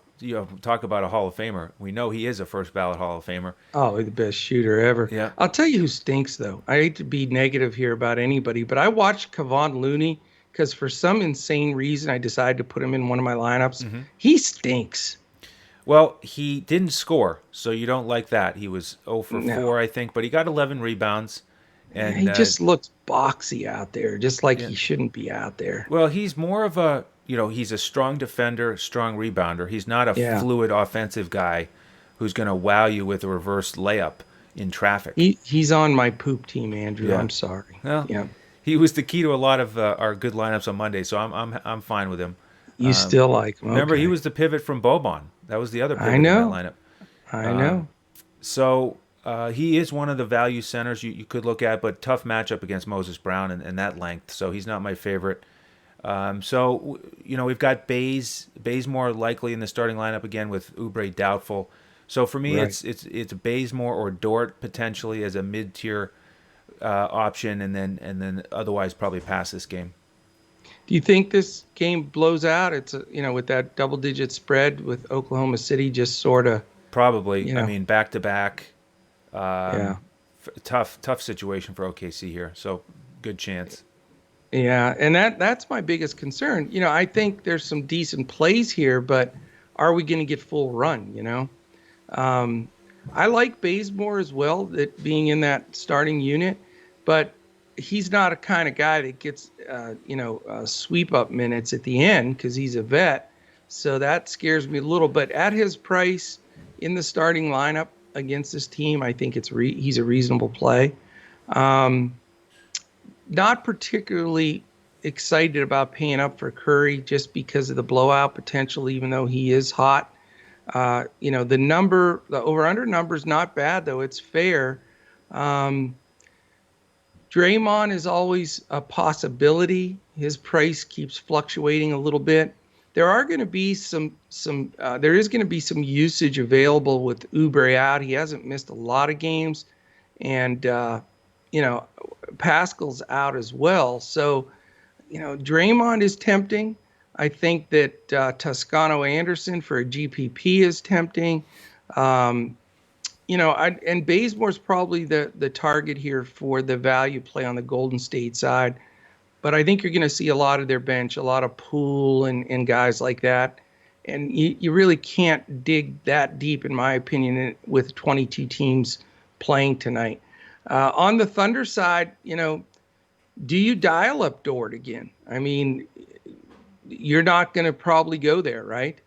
Talk about a Hall of Famer. We know he is a first ballot Hall of Famer. Oh, the best shooter ever. Yeah. I'll tell you who stinks, though. I hate to be negative here about anybody, but I watched Kevon Looney because for some insane reason I decided to put him in one of my lineups. Mm-hmm. He stinks. Well, he didn't score, so you don't like that. He was 0 for 4, I think, but he got 11 rebounds. And he just looks boxy out there, just like he shouldn't be out there. Well, he's more of a, he's a strong defender, strong rebounder. He's not a fluid offensive guy who's going to wow you with a reverse layup in traffic. He's on my poop team, Andrew. Yeah. I'm sorry. Well, he was the key to a lot of our good lineups on Monday, so I'm fine with him. You still like him? Remember, okay. He was the pivot from Boban. That was the other pivot in that lineup. I know. So he is one of the value centers you could look at, but tough matchup against Moses Brown and that length. So he's not my favorite. We've got Bays more likely in the starting lineup again with Oubre doubtful. So for me, it's Bazemore or Dort potentially as a mid-tier option, and then otherwise probably pass this game. Do you think this game blows out? It's with that double-digit spread with Oklahoma City just sort of probably. I mean, back to back. Tough situation for OKC here. So good chance. Yeah, and that's my biggest concern. I think there's some decent plays here, but are we going to get full run? I like Bazemore as well, that being in that starting unit, but he's not a kind of guy that gets sweep up minutes at the end because he's a vet. So that scares me a little. But at his price in the starting lineup against this team, I think he's a reasonable play. Not particularly excited about paying up for Curry just because of the blowout potential, even though he is hot. The over-under number is not bad, though. It's fair. Draymond is always a possibility. His price keeps fluctuating a little bit. There is going to be some usage available with Oubre out. He hasn't missed a lot of games, and Pascal's out as well. So, Draymond is tempting. I think that Toscano Anderson for a GPP is tempting. And Bazemore's probably the target here for the value play on the Golden State side. But I think you're going to see a lot of their bench, a lot of Poole and guys like that. And you really can't dig that deep, in my opinion, with 22 teams playing tonight. On the Thunder side, do you dial up Dort again? I mean, you're not going to probably go there, right?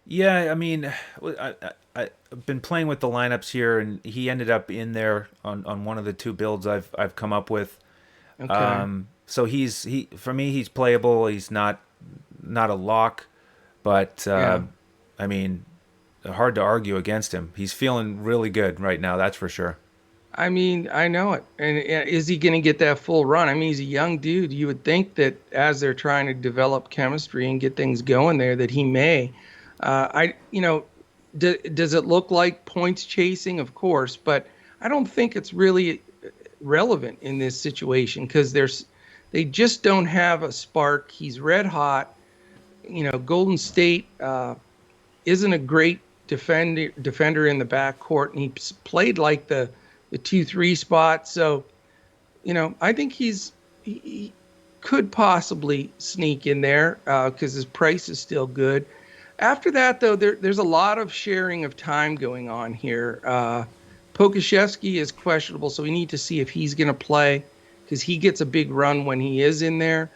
Yeah, I mean, I've been playing with the lineups here, and he ended up in there on one of the two builds I've come up with. Okay. So for me, he's playable. He's not a lock, but I mean, hard to argue against him. He's feeling really good right now, that's for sure. I mean, I know it. And is he going to get that full run? I mean, he's a young dude. You would think that as they're trying to develop chemistry and get things going there, that he may. Does it look like points chasing? Of course, but I don't think it's really relevant in this situation because they just don't have a spark. He's red hot. Golden State isn't a great defender in the backcourt, and he's played like the 2-3 spot. So, I think he could possibly sneak in there because his price is still good. After that, though, there's a lot of sharing of time going on here. Pokusevski is questionable, so we need to see if he's going to play because he gets a big run when he is in there.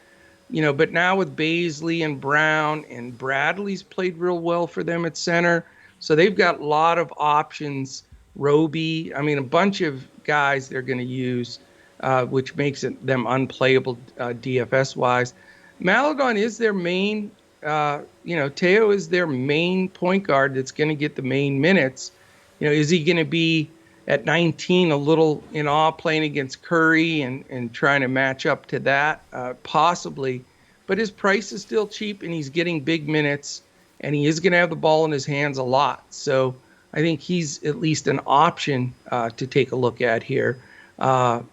But now with Baisley and Brown and Bradley's played real well for them at center. So they've got a lot of options. Roby, I mean, a bunch of guys they're going to use, which makes them unplayable DFS-wise. Maladon is their main, Teo is their main point guard that's going to get the main minutes. Is he going to be at 19 a little in awe playing against Curry and trying to match up to that? Possibly. But his price is still cheap, and he's getting big minutes, and he is going to have the ball in his hands a lot. So I think he's at least an option to take a look at here. As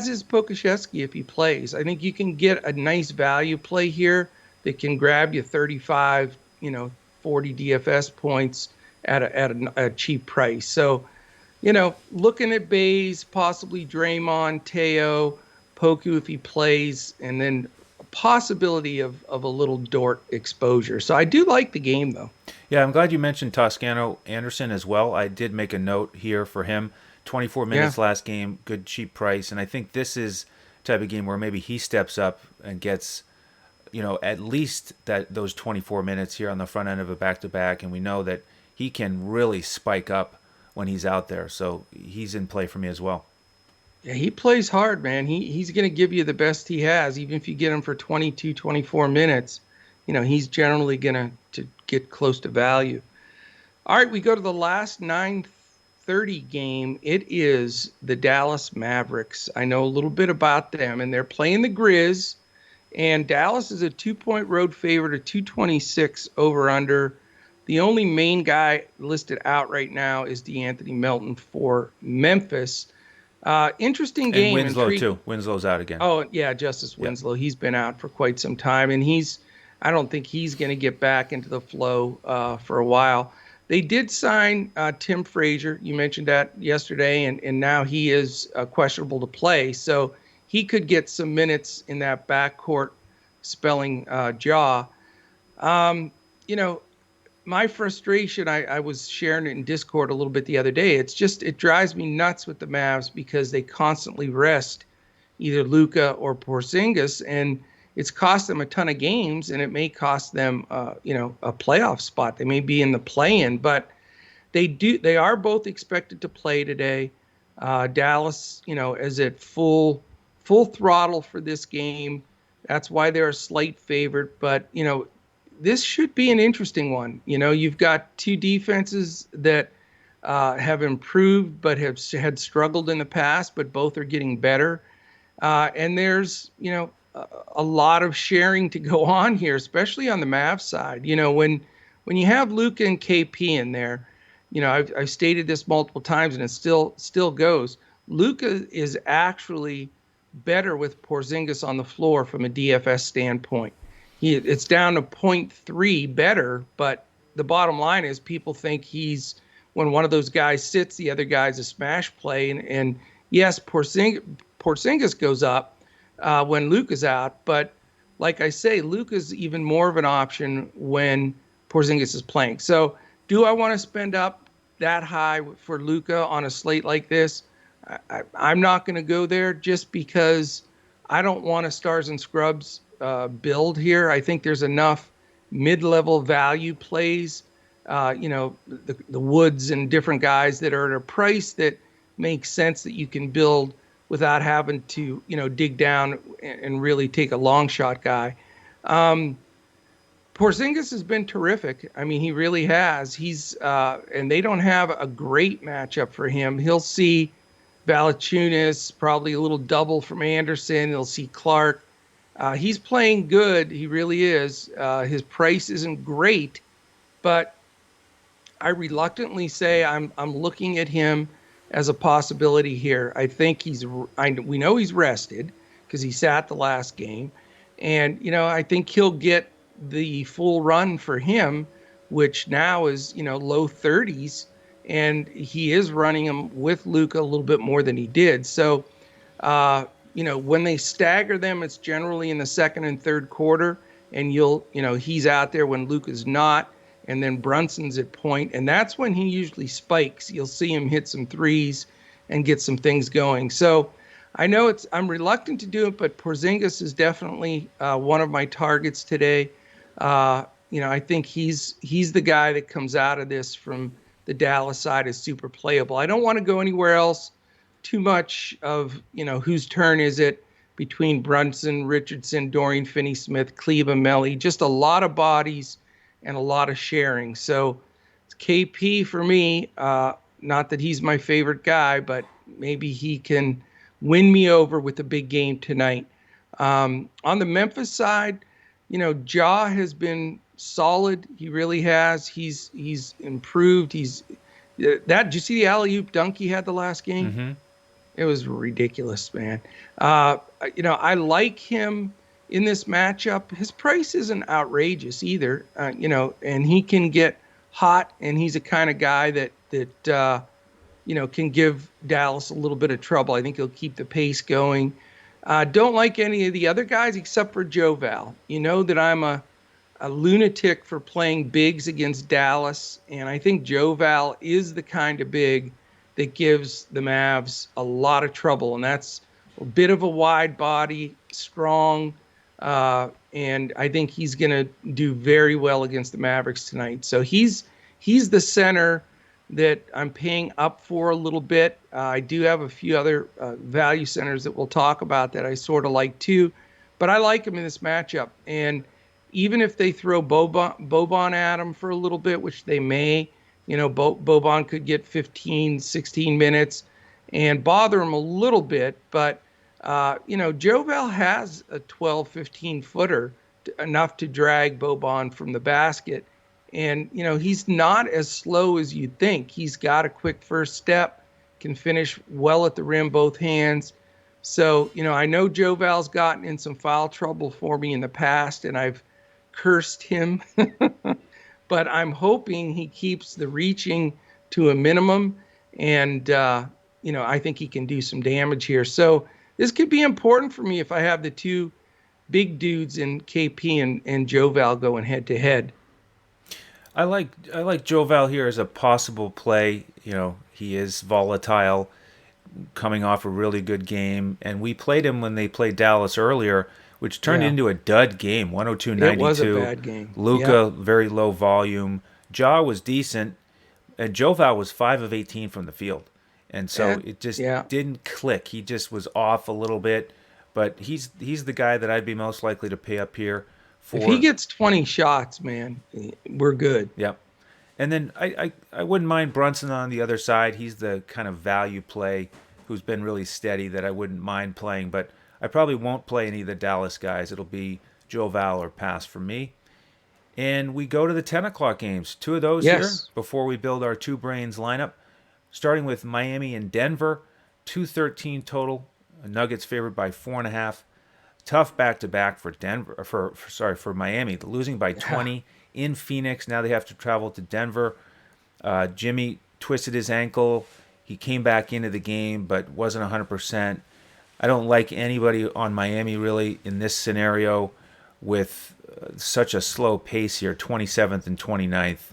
is Pokashevsky if he plays. I think you can get a nice value play here that can grab you 35, 40 DFS points at a cheap price. So, looking at Bays, possibly Draymond, Teo, Poku if he plays, and then a possibility of a little Dort exposure. So I do like the game, though. Yeah, I'm glad you mentioned Toscano Anderson as well. I did make a note here for him. 24 minutes last game, good cheap price. And I think this is the type of game where maybe he steps up and gets, at least those 24 minutes here on the front end of a back-to-back. And we know that he can really spike up when he's out there. So he's in play for me as well. Yeah, he plays hard, man. He's going to give you the best he has. Even if you get him for 22, 24 minutes, he's generally going to get close to value. All right, we go to the last 9:30 game. It is the Dallas Mavericks. I know a little bit about them, and they're playing the Grizz. And Dallas is a 2-point road favorite, a 226 over/under. The only main guy listed out right now is DeAnthony Melton for Memphis. Interesting game. And Winslow, too. Winslow's out again. Oh, yeah, Justice Winslow. He's been out for quite some time, and I don't think he's going to get back into the flow for a while. They did sign Tim Frazier. You mentioned that yesterday, and now he is questionable to play. So he could get some minutes in that backcourt spelling jaw. My frustration, I was sharing it in Discord a little bit the other day. It drives me nuts with the Mavs because they constantly rest either Luka or Porzingis, and it's cost them a ton of games, and it may cost them, a playoff spot. They may be in the play-in, but they are both expected to play today. Dallas, is at full throttle for this game. That's why they're a slight favorite, but this should be an interesting one. You've got two defenses that have improved but have had struggled in the past, but both are getting better. And there's, a lot of sharing to go on here, especially on the Mavs side. When you have Luka and KP in there, I've stated this multiple times, and it still goes. Luka is actually better with Porzingis on the floor from a DFS standpoint. It's down to 0.3 better, but the bottom line is people think when one of those guys sits, the other guy's a smash play. And yes, Porzingis goes up when Luka's out, but like I say, Luka's even more of an option when Porzingis is playing. So do I want to spend up that high for Luka on a slate like this? I'm not going to go there just because I don't want a stars and scrubs build here. I think there's enough mid-level value plays, the Woods and different guys that are at a price that makes sense that you can build without having to, dig down and really take a long shot guy. Porzingis has been terrific. I mean, he really has. And they don't have a great matchup for him. He'll see Valanciunas, probably a little double from Anderson. He'll see Clark. He's playing good. He really is. His price isn't great, but I reluctantly say I'm looking at him as a possibility here. I think we know he's rested because he sat the last game, and I think he'll get the full run for him, which now is low 30s, and he is running him with Luka a little bit more than he did. So. When they stagger them, it's generally in the second and third quarter, and he's out there when Luka's not, and then Brunson's at point, and that's when he usually spikes. You'll see him hit some threes and get some things going. So I know I'm reluctant to do it, but Porzingis is definitely one of my targets today. I think he's the guy that comes out of this from the Dallas side is super playable. I don't want to go anywhere else. Too much of, whose turn is it between Brunson, Richardson, Dorian Finney-Smith, Kleba, Melly, just a lot of bodies and a lot of sharing. So it's KP for me. Not that he's my favorite guy, but maybe he can win me over with a big game tonight. On the Memphis side, Ja has been solid. He really has. He's improved. Did you see the alley-oop dunk he had the last game? Mm-hmm. It was ridiculous, man. I like him in this matchup. His price isn't outrageous either, and he can get hot, and he's a kind of guy that can give Dallas a little bit of trouble. I think he'll keep the pace going. Don't like any of the other guys except for Joe Val. You know that I'm a lunatic for playing bigs against Dallas, and I think Joe Val is the kind of big that gives the Mavs a lot of trouble, and that's a bit of a wide body, strong, and I think he's going to do very well against the Mavericks tonight. So he's the center that I'm paying up for a little bit. I do have a few other value centers that we'll talk about that I sort of like too, but I like him in this matchup. And even if they throw Boban at him for a little bit, which they may, Boban could get 15, 16 minutes and bother him a little bit. But, Joe Val has a 12, 15 footer, enough to drag Boban from the basket. And, he's not as slow as you'd think. He's got a quick first step, can finish well at the rim, both hands. So, I know Joe Val's gotten in some foul trouble for me in the past, and I've cursed him. But I'm hoping he keeps the reaching to a minimum. And, I think he can do some damage here. So this could be important for me if I have the two big dudes in KP and Joe Val going head to head. I like Joe Val here as a possible play. He is volatile, coming off a really good game, and we played him when they played Dallas earlier, which turned into a dud game, 102-92. It was a bad game. Luka, very low volume. Ja was decent, and Joe Val was 5 of 18 from the field, and so it just didn't click. He just was off a little bit, but he's the guy that I'd be most likely to pay up here. If he gets 20 shots, man, we're good. Yep. And then I wouldn't mind Brunson on the other side. He's the kind of value play who's been really steady that I wouldn't mind playing. But I probably won't play any of the Dallas guys. It'll be Joe Val or pass for me. And we go to the 10 o'clock games. Two of those here before we build our two brains lineup. Starting with Miami and Denver. 213 total. Nuggets favored by 4.5. Tough back-to-back for Denver. For Miami, losing by 20 in Phoenix. Now they have to travel to Denver. Jimmy twisted his ankle. He came back into the game, but wasn't 100%. I don't like anybody on Miami really in this scenario with such a slow pace here, 27th and 29th.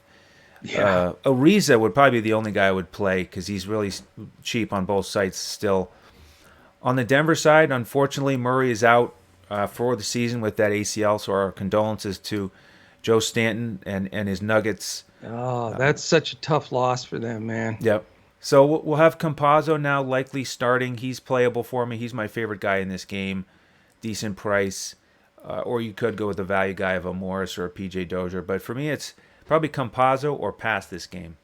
Ariza would probably be the only guy I would play because he's really cheap on both sites still. On the Denver side, unfortunately, Murray is out for the season with that ACL, so our condolences to Joe Stanton and his Nuggets. Oh, that's such a tough loss for them, man. Yep. So we'll have Campazzo now likely starting. He's playable for me. He's my favorite guy in this game. Decent price. Or you could go with the value guy of a Morris or a PJ Dozier. But for me, it's probably Campazzo or pass this game.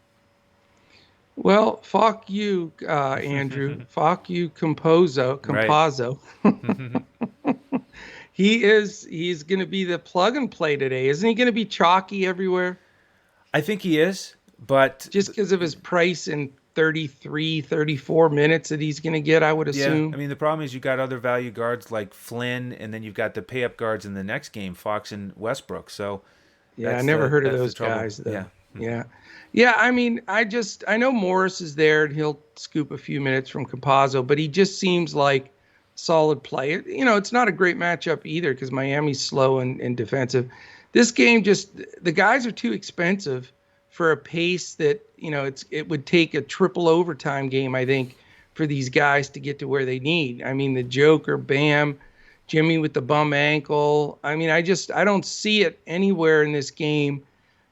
Well, fuck you, Andrew. Fuck you, Campazzo. Right. He's going to be the plug and play today. Isn't he going to be chalky everywhere? I think he is, but just because of his price and 33, 34 minutes that he's going to get, I would assume. Yeah, I mean, the problem is you got other value guards like Flynn, and then you've got the pay-up guards in the next game, Fox and Westbrook. So yeah, I never heard of those guys, though. Yeah. I mean, I know Morris is there, and he'll scoop a few minutes from Campazzo, but he just seems like solid play. It's not a great matchup either because Miami's slow and defensive. This game the guys are too expensive for a pace that, it would take a triple overtime game, I think, for these guys to get to where they need. I mean, the Joker, Bam, Jimmy with the bum ankle. I mean, I don't see it anywhere in this game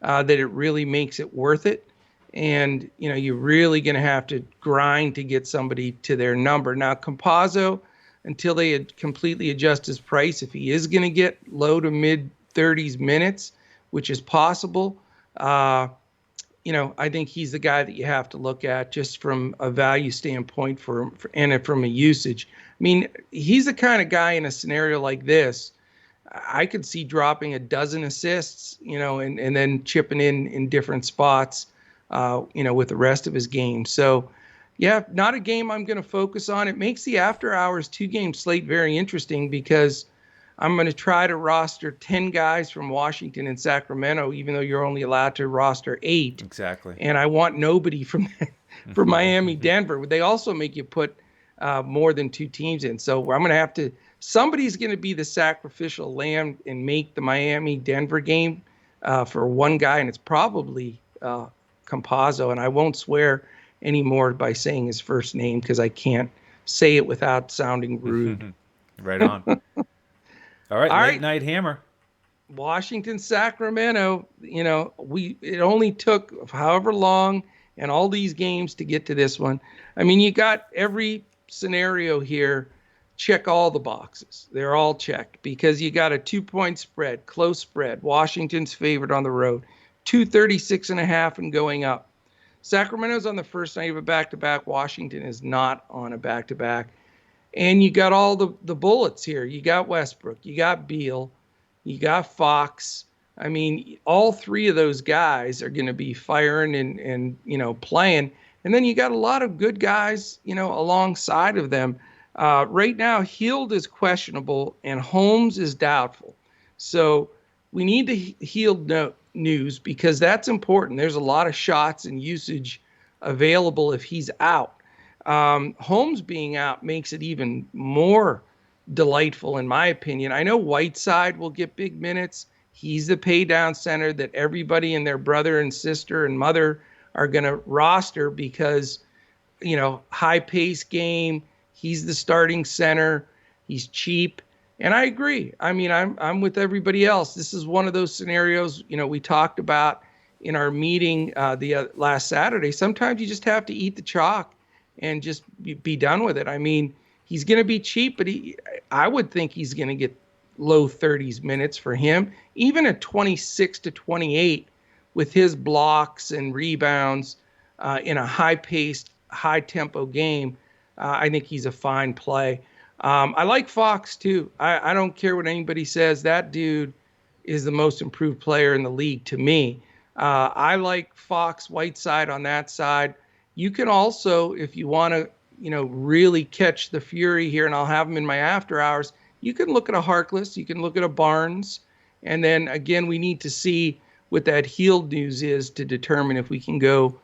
that it really makes it worth it. And, you're really going to have to grind to get somebody to their number. Now, Campazzo, until they completely adjust his price, if he is going to get low to mid 30s minutes, which is possible, I think he's the guy that you have to look at just from a value standpoint and from a usage. I mean, he's the kind of guy in a scenario like this I could see dropping a dozen assists, and then chipping in different spots, with the rest of his game. So, yeah, not a game I'm going to focus on. It makes the after hours 2-game slate very interesting because I'm going to try to roster 10 guys from Washington and Sacramento, even though you're only allowed to roster 8. Exactly. And I want nobody from Miami, Denver. They also make you put more than 2 teams in. So I'm going to have to, somebody's going to be the sacrificial lamb and make the Miami-Denver game for one guy, and it's probably Campazzo. And I won't swear anymore by saying his first name because I can't say it without sounding rude. Right on. All right, night hammer. Washington, Sacramento, it only took however long and all these games to get to this one. I mean, you got every scenario here, check all the boxes. They're all checked because you got a 2-point spread, close spread. Washington's favored on the road, 236.5 and going up. Sacramento's on the first night of a back-to-back. Washington is not on a back-to-back. And you got all the bullets here. You got Westbrook, you got Beal, you got Fox. I mean, all 3 of those guys are going to be firing and playing. And then you got a lot of good guys, alongside of them. Right now, Hield is questionable and Holmes is doubtful. So we need the Hield news because that's important. There's a lot of shots and usage available if he's out. Holmes being out makes it even more delightful, in my opinion. I know Whiteside will get big minutes. He's the pay down center that everybody and their brother and sister and mother are going to roster because, high pace game. He's the starting center. He's cheap. And I agree. I mean, I'm with everybody else. This is one of those scenarios, we talked about in our meeting the last Saturday. Sometimes you just have to eat the chalk and just be done with it. I mean, he's going to be cheap, but I would think he's going to get low 30s minutes for him, even at 26 to 28 with his blocks and rebounds in a high-paced, high-tempo game. I think he's a fine play. I like Fox, too. I don't care what anybody says. That dude is the most improved player in the league to me. I like Fox, Whiteside on that side. You can also, if you want to, really catch the fury here, and I'll have them in my after hours, you can look at a Harkless, you can look at a Barnes, and then, again, we need to see what that Hield news is to determine if we can go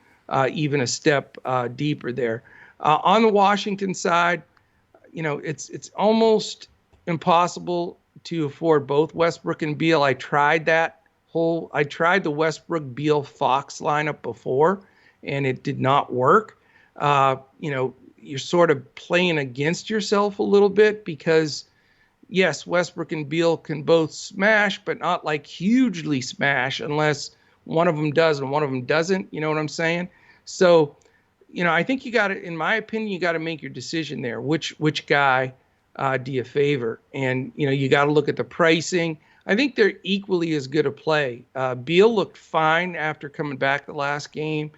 even a step deeper there. On the Washington side, it's almost impossible to afford both Westbrook and Beal. I tried the Westbrook Beal Fox lineup before, and it did not work. You're sort of playing against yourself a little bit because, yes, Westbrook and Beal can both smash, but not like hugely smash unless one of them does and one of them doesn't. You know what I'm saying? So, I think you got to, in my opinion, you got to make your decision there. Which guy do you favor? And, you got to look at the pricing. I think they're equally as good a play. Beal looked fine after coming back the last game.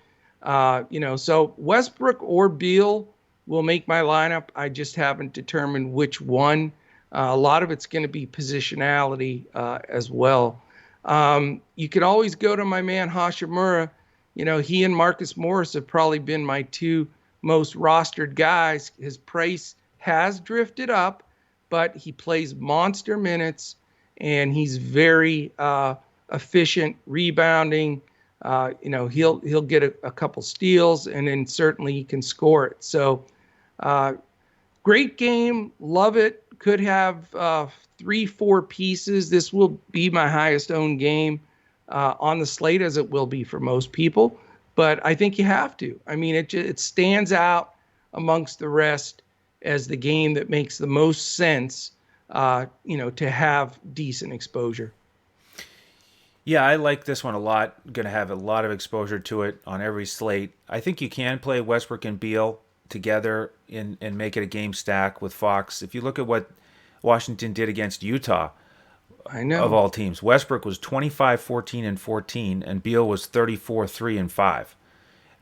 So Westbrook or Beal will make my lineup. I just haven't determined which one. A lot of it's going to be positionality as well. You can always go to my man Hashimura. He and Marcus Morris have probably been my 2 most rostered guys. His price has drifted up, but he plays monster minutes, and he's very efficient rebounding. He'll get a couple steals, and then certainly he can score it. So great game. Love it. Could have 3-4 pieces. This will be my highest owned game on the slate, as it will be for most people. But I think you have to. I mean, it stands out amongst the rest as the game that makes the most sense, to have decent exposure. Yeah, I like this one a lot. Going to have a lot of exposure to it on every slate. I think you can play Westbrook and Beal together and make it a game stack with Fox. If you look at what Washington did against Utah, I know, of all teams, Westbrook was 25, 14, and 14, and Beal was 34, 3, and 5.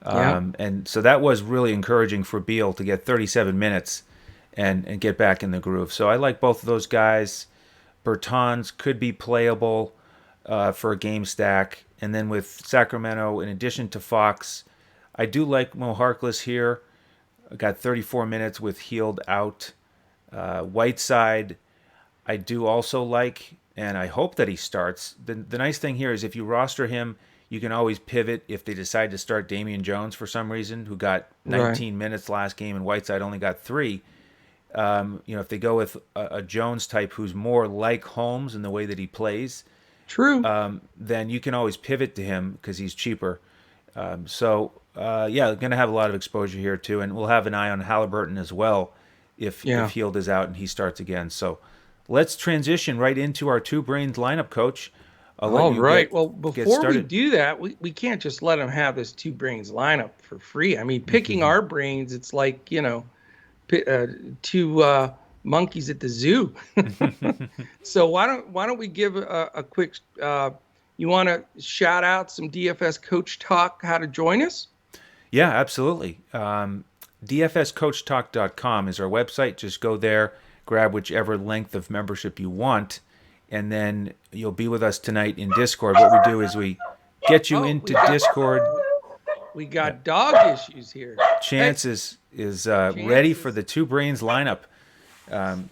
And so that was really encouraging for Beal to get 37 minutes and get back in the groove. So I like both of those guys. Bertans could be playable for a game stack. And then with Sacramento, in addition to Fox, I do like Mo Harkless here. I got 34 minutes with Healed out. Whiteside, I do also like, and I hope that he starts. The nice thing here is if you roster him, you can always pivot if they decide to start Damian Jones for some reason, who got 19 minutes last game, and Whiteside only got 3. If they go with a Jones type who's more like Holmes in the way that he plays, then you can always pivot to him because he's cheaper. Going to have a lot of exposure here too, and we'll have an eye on Halliburton as well if Hield is out and he starts again. So let's transition right into our Two Brains lineup, Coach. All right. Well, before we do that, we can't just let him have this Two Brains lineup for free. I mean, picking our brains, it's like, two monkeys at the zoo. So why don't we give a quick? You want to shout out some DFS Coach Talk? How to join us? Yeah, absolutely. DFSCoachTalk.com is our website. Just go there, grab whichever length of membership you want, and then you'll be with us tonight in Discord. What we do is we get you into Discord. We got dog issues here. Chance is ready for the Two Brains lineup.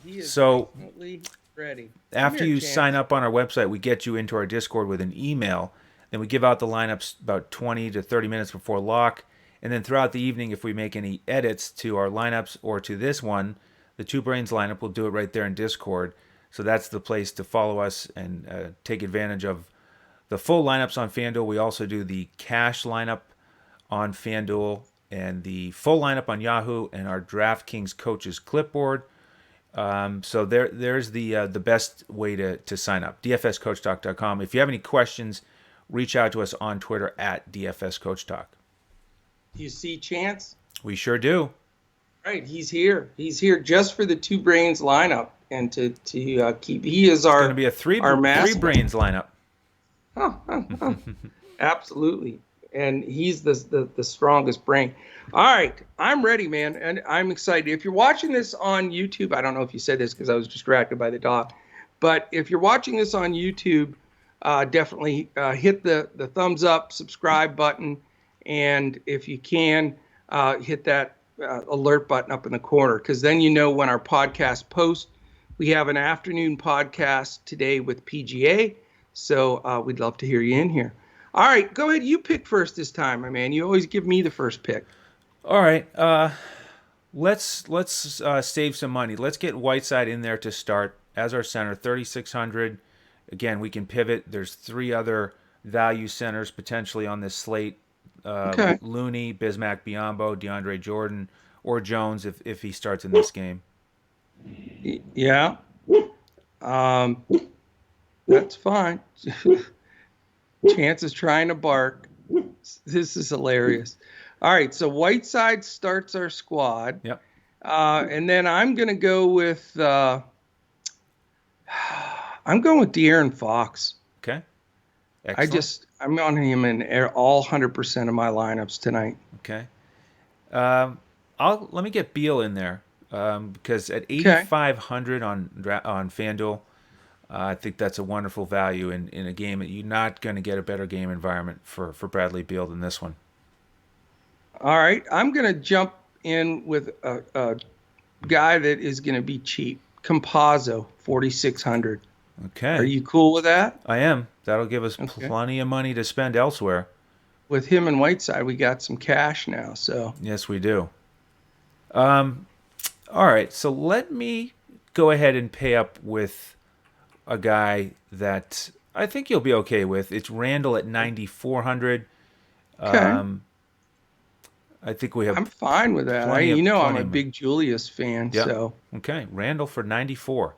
He is definitely ready. After you sign up on our website, we get you into our Discord with an email. Then we give out the lineups about 20 to 30 minutes before lock. And then throughout the evening, if we make any edits to our lineups or to this one, the Two Brains lineup, we'll do it right there in Discord. So that's the place to follow us and take advantage of the full lineups on FanDuel. We also do the cash lineup on FanDuel and the full lineup on Yahoo and our DraftKings coaches clipboard. So there's the best way to sign up. DFSCoachTalk.com. If you have any questions, reach out to us on Twitter at DFSCoachTalk. You see Chance? We sure do. Right, he's here. He's here just for the Two Brains lineup and to keep. He is our. It's going to be a three brains lineup. Absolutely, and he's the strongest brain. All right, I'm ready, man, and I'm excited. If you're watching this on YouTube, I don't know if you said this because I was distracted by the dog, but if you're watching this on YouTube, definitely hit the thumbs up, subscribe button, and if you can, hit that alert button up in the corner, because then you know when our podcast posts. We have an afternoon podcast today with PGA, so we'd love to hear you in here. All right, go ahead. You pick first this time, my man. You always give me the first pick. All right, let's save some money. Let's get Whiteside in there to start as our center, 3,600. Again, we can pivot. There's 3 other value centers potentially on this slate. Looney, Bismack Biyombo, DeAndre Jordan, or Jones if he starts in this game. Yeah. That's fine. Chance is trying to bark. This is hilarious. All right, so Whiteside starts our squad. Yep. And then I'm going to go with De'Aaron Fox. Okay. Excellent. I'm on him in all 100% of my lineups tonight. Okay. Let me get Beal in there because at 8,500 on FanDuel, I think that's a wonderful value in a game that you're not going to get a better game environment for Bradley Beal than this one. All right, I'm going to jump in with a guy that is going to be cheap. Compazzo, 4,600. Okay. Are you cool with that? I am. That'll give us plenty of money to spend elsewhere. With him and Whiteside, we got some cash now. So yes, we do. All right, so let me go ahead and pay up with a guy that I think you'll be okay with. It's Randle at 9,400. Okay. I think we have. I'm fine with that. I'm a big Julius fan. Yep. So okay, Randle for 94.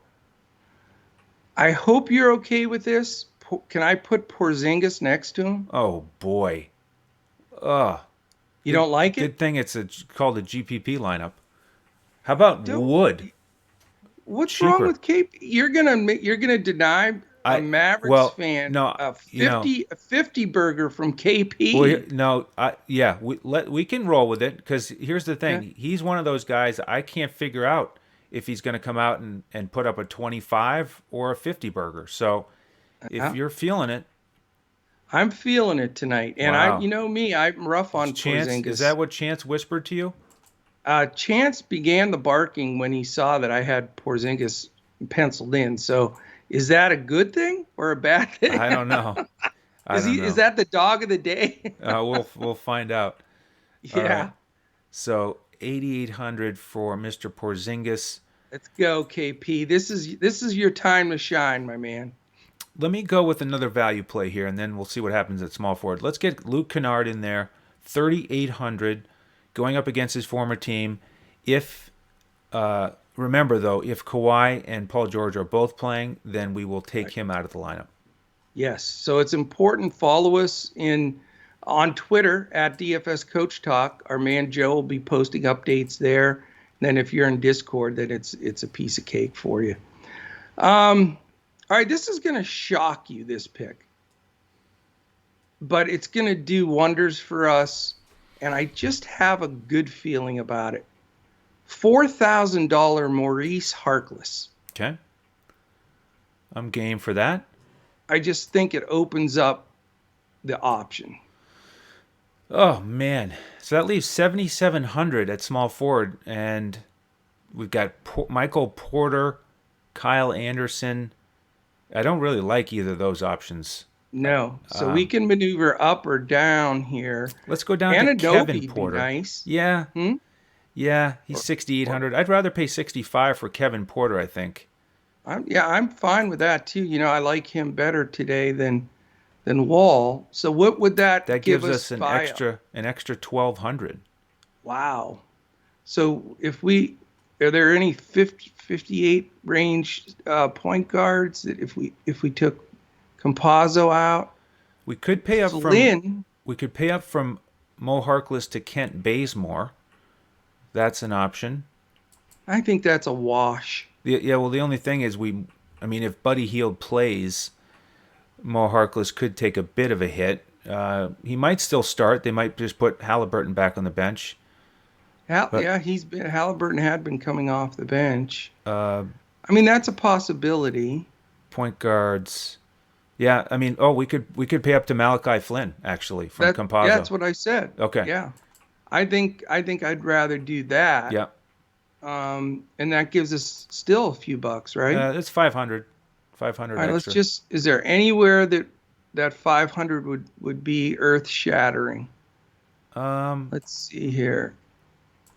I hope you're okay with this. Can I put Porzingis next to him? Oh boy. You don't like it? Good thing it's called a GPP lineup. How about Wood? What's wrong with KP? You're gonna deny a Mavericks fan a 50 burger from KP? We can roll with it because here's the thing. Yeah. He's one of those guys I can't figure out if he's going to come out and put up a 25 or a 50 burger. So if you're feeling it. I'm feeling it tonight. And Wow. you know me, I'm rough on Porzingis. Is that what Chance whispered to you? Chance began the barking when he saw that I had Porzingis penciled in. So is that a good thing or a bad thing? I don't know. Is that the dog of the day? We'll find out. Yeah. All right. So 8,800 for Mr. Porzingis. Let's go, KP. This is your time to shine, my man. Let me go with another value play here, and then we'll see what happens at small forward. Let's get Luke Kennard in there, 3,800, going up against his former team. Remember, though, if Kawhi and Paul George are both playing, then we will take him out of the lineup. Yes, so it's important. Follow us on Twitter at DFS Coach Talk. Our man Joe will be posting updates there. And then if you're in Discord, then it's a piece of cake for you. All right, this is going to shock you, this pick. But it's going to do wonders for us, and I just have a good feeling about it. $4,000 Maurice Harkless. Okay. I'm game for that. I just think it opens up the option. Oh, man. So that leaves 7,700 at small forward, and we've got Michael Porter, Kyle Anderson. I don't really like either of those options. No. So we can maneuver up or down here. Let's go down to Kevin Porter. Nice. Yeah. Yeah, he's 6,800. I'd rather pay 65 for Kevin Porter, I think. I'm fine with that too. You know, I like him better today than Wall. So what would that give gives us an extra 1,200. Wow. So are there any 58 range point guards that if we took Campazzo out? We could pay up so from Lynn. We could pay up from Mo Harkless to Kent Bazemore. That's an option. I think that's a wash. Well, the only thing is if Buddy Hield plays, Mo Harkless could take a bit of a hit. He might still start. They might just put Halliburton back on the bench. Halliburton had been coming off the bench. That's a possibility. Point guards. Yeah, we could pay up to Malachi Flynn actually from Campazzo. That's what I said. Okay. Yeah. I think I'd rather do that. Yeah. And that gives us still a few bucks, right? It's 500. 500 All right, extra. is there anywhere that 500 would be earth shattering? Let's see here.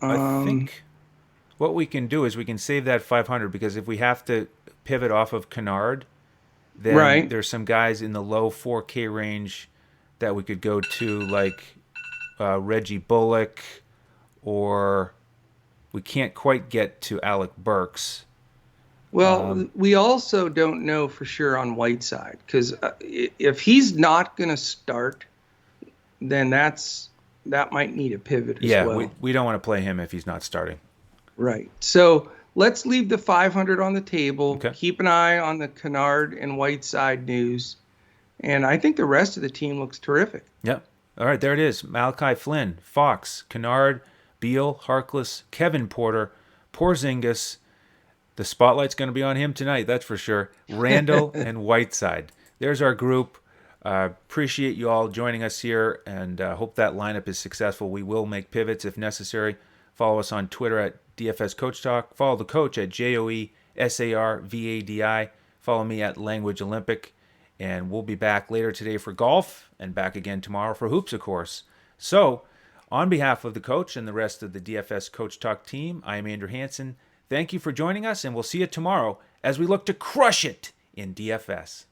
I think what we can do is we can save that 500 because if we have to pivot off of Kennard, then there's some guys in the low 4K range that we could go to, like Reggie Bullock, or we can't quite get to Alec Burks. Well, we also don't know for sure on Whiteside because if he's not going to start, then that might need a pivot as well. Yeah, we don't want to play him if he's not starting. Right. So let's leave the 500 on the table. Okay. Keep an eye on the Kennard and Whiteside news. And I think the rest of the team looks terrific. Yep. All right, there it is. Malachi Flynn, Fox, Kennard, Beal, Harkless, Kevin Porter, Porzingis. The spotlight's going to be on him tonight, that's for sure. Randle and Whiteside. There's our group. Appreciate you all joining us here, and hope that lineup is successful. We will make pivots if necessary. Follow us on Twitter at DFS Coach Talk. Follow the coach at JoeSarvadi. Follow me at Language Olympic. And we'll be back later today for golf and back again tomorrow for hoops, of course. So, on behalf of the coach and the rest of the DFS Coach Talk team, I am Andrew Hansen. Thank you for joining us, and we'll see you tomorrow as we look to crush it in DFS.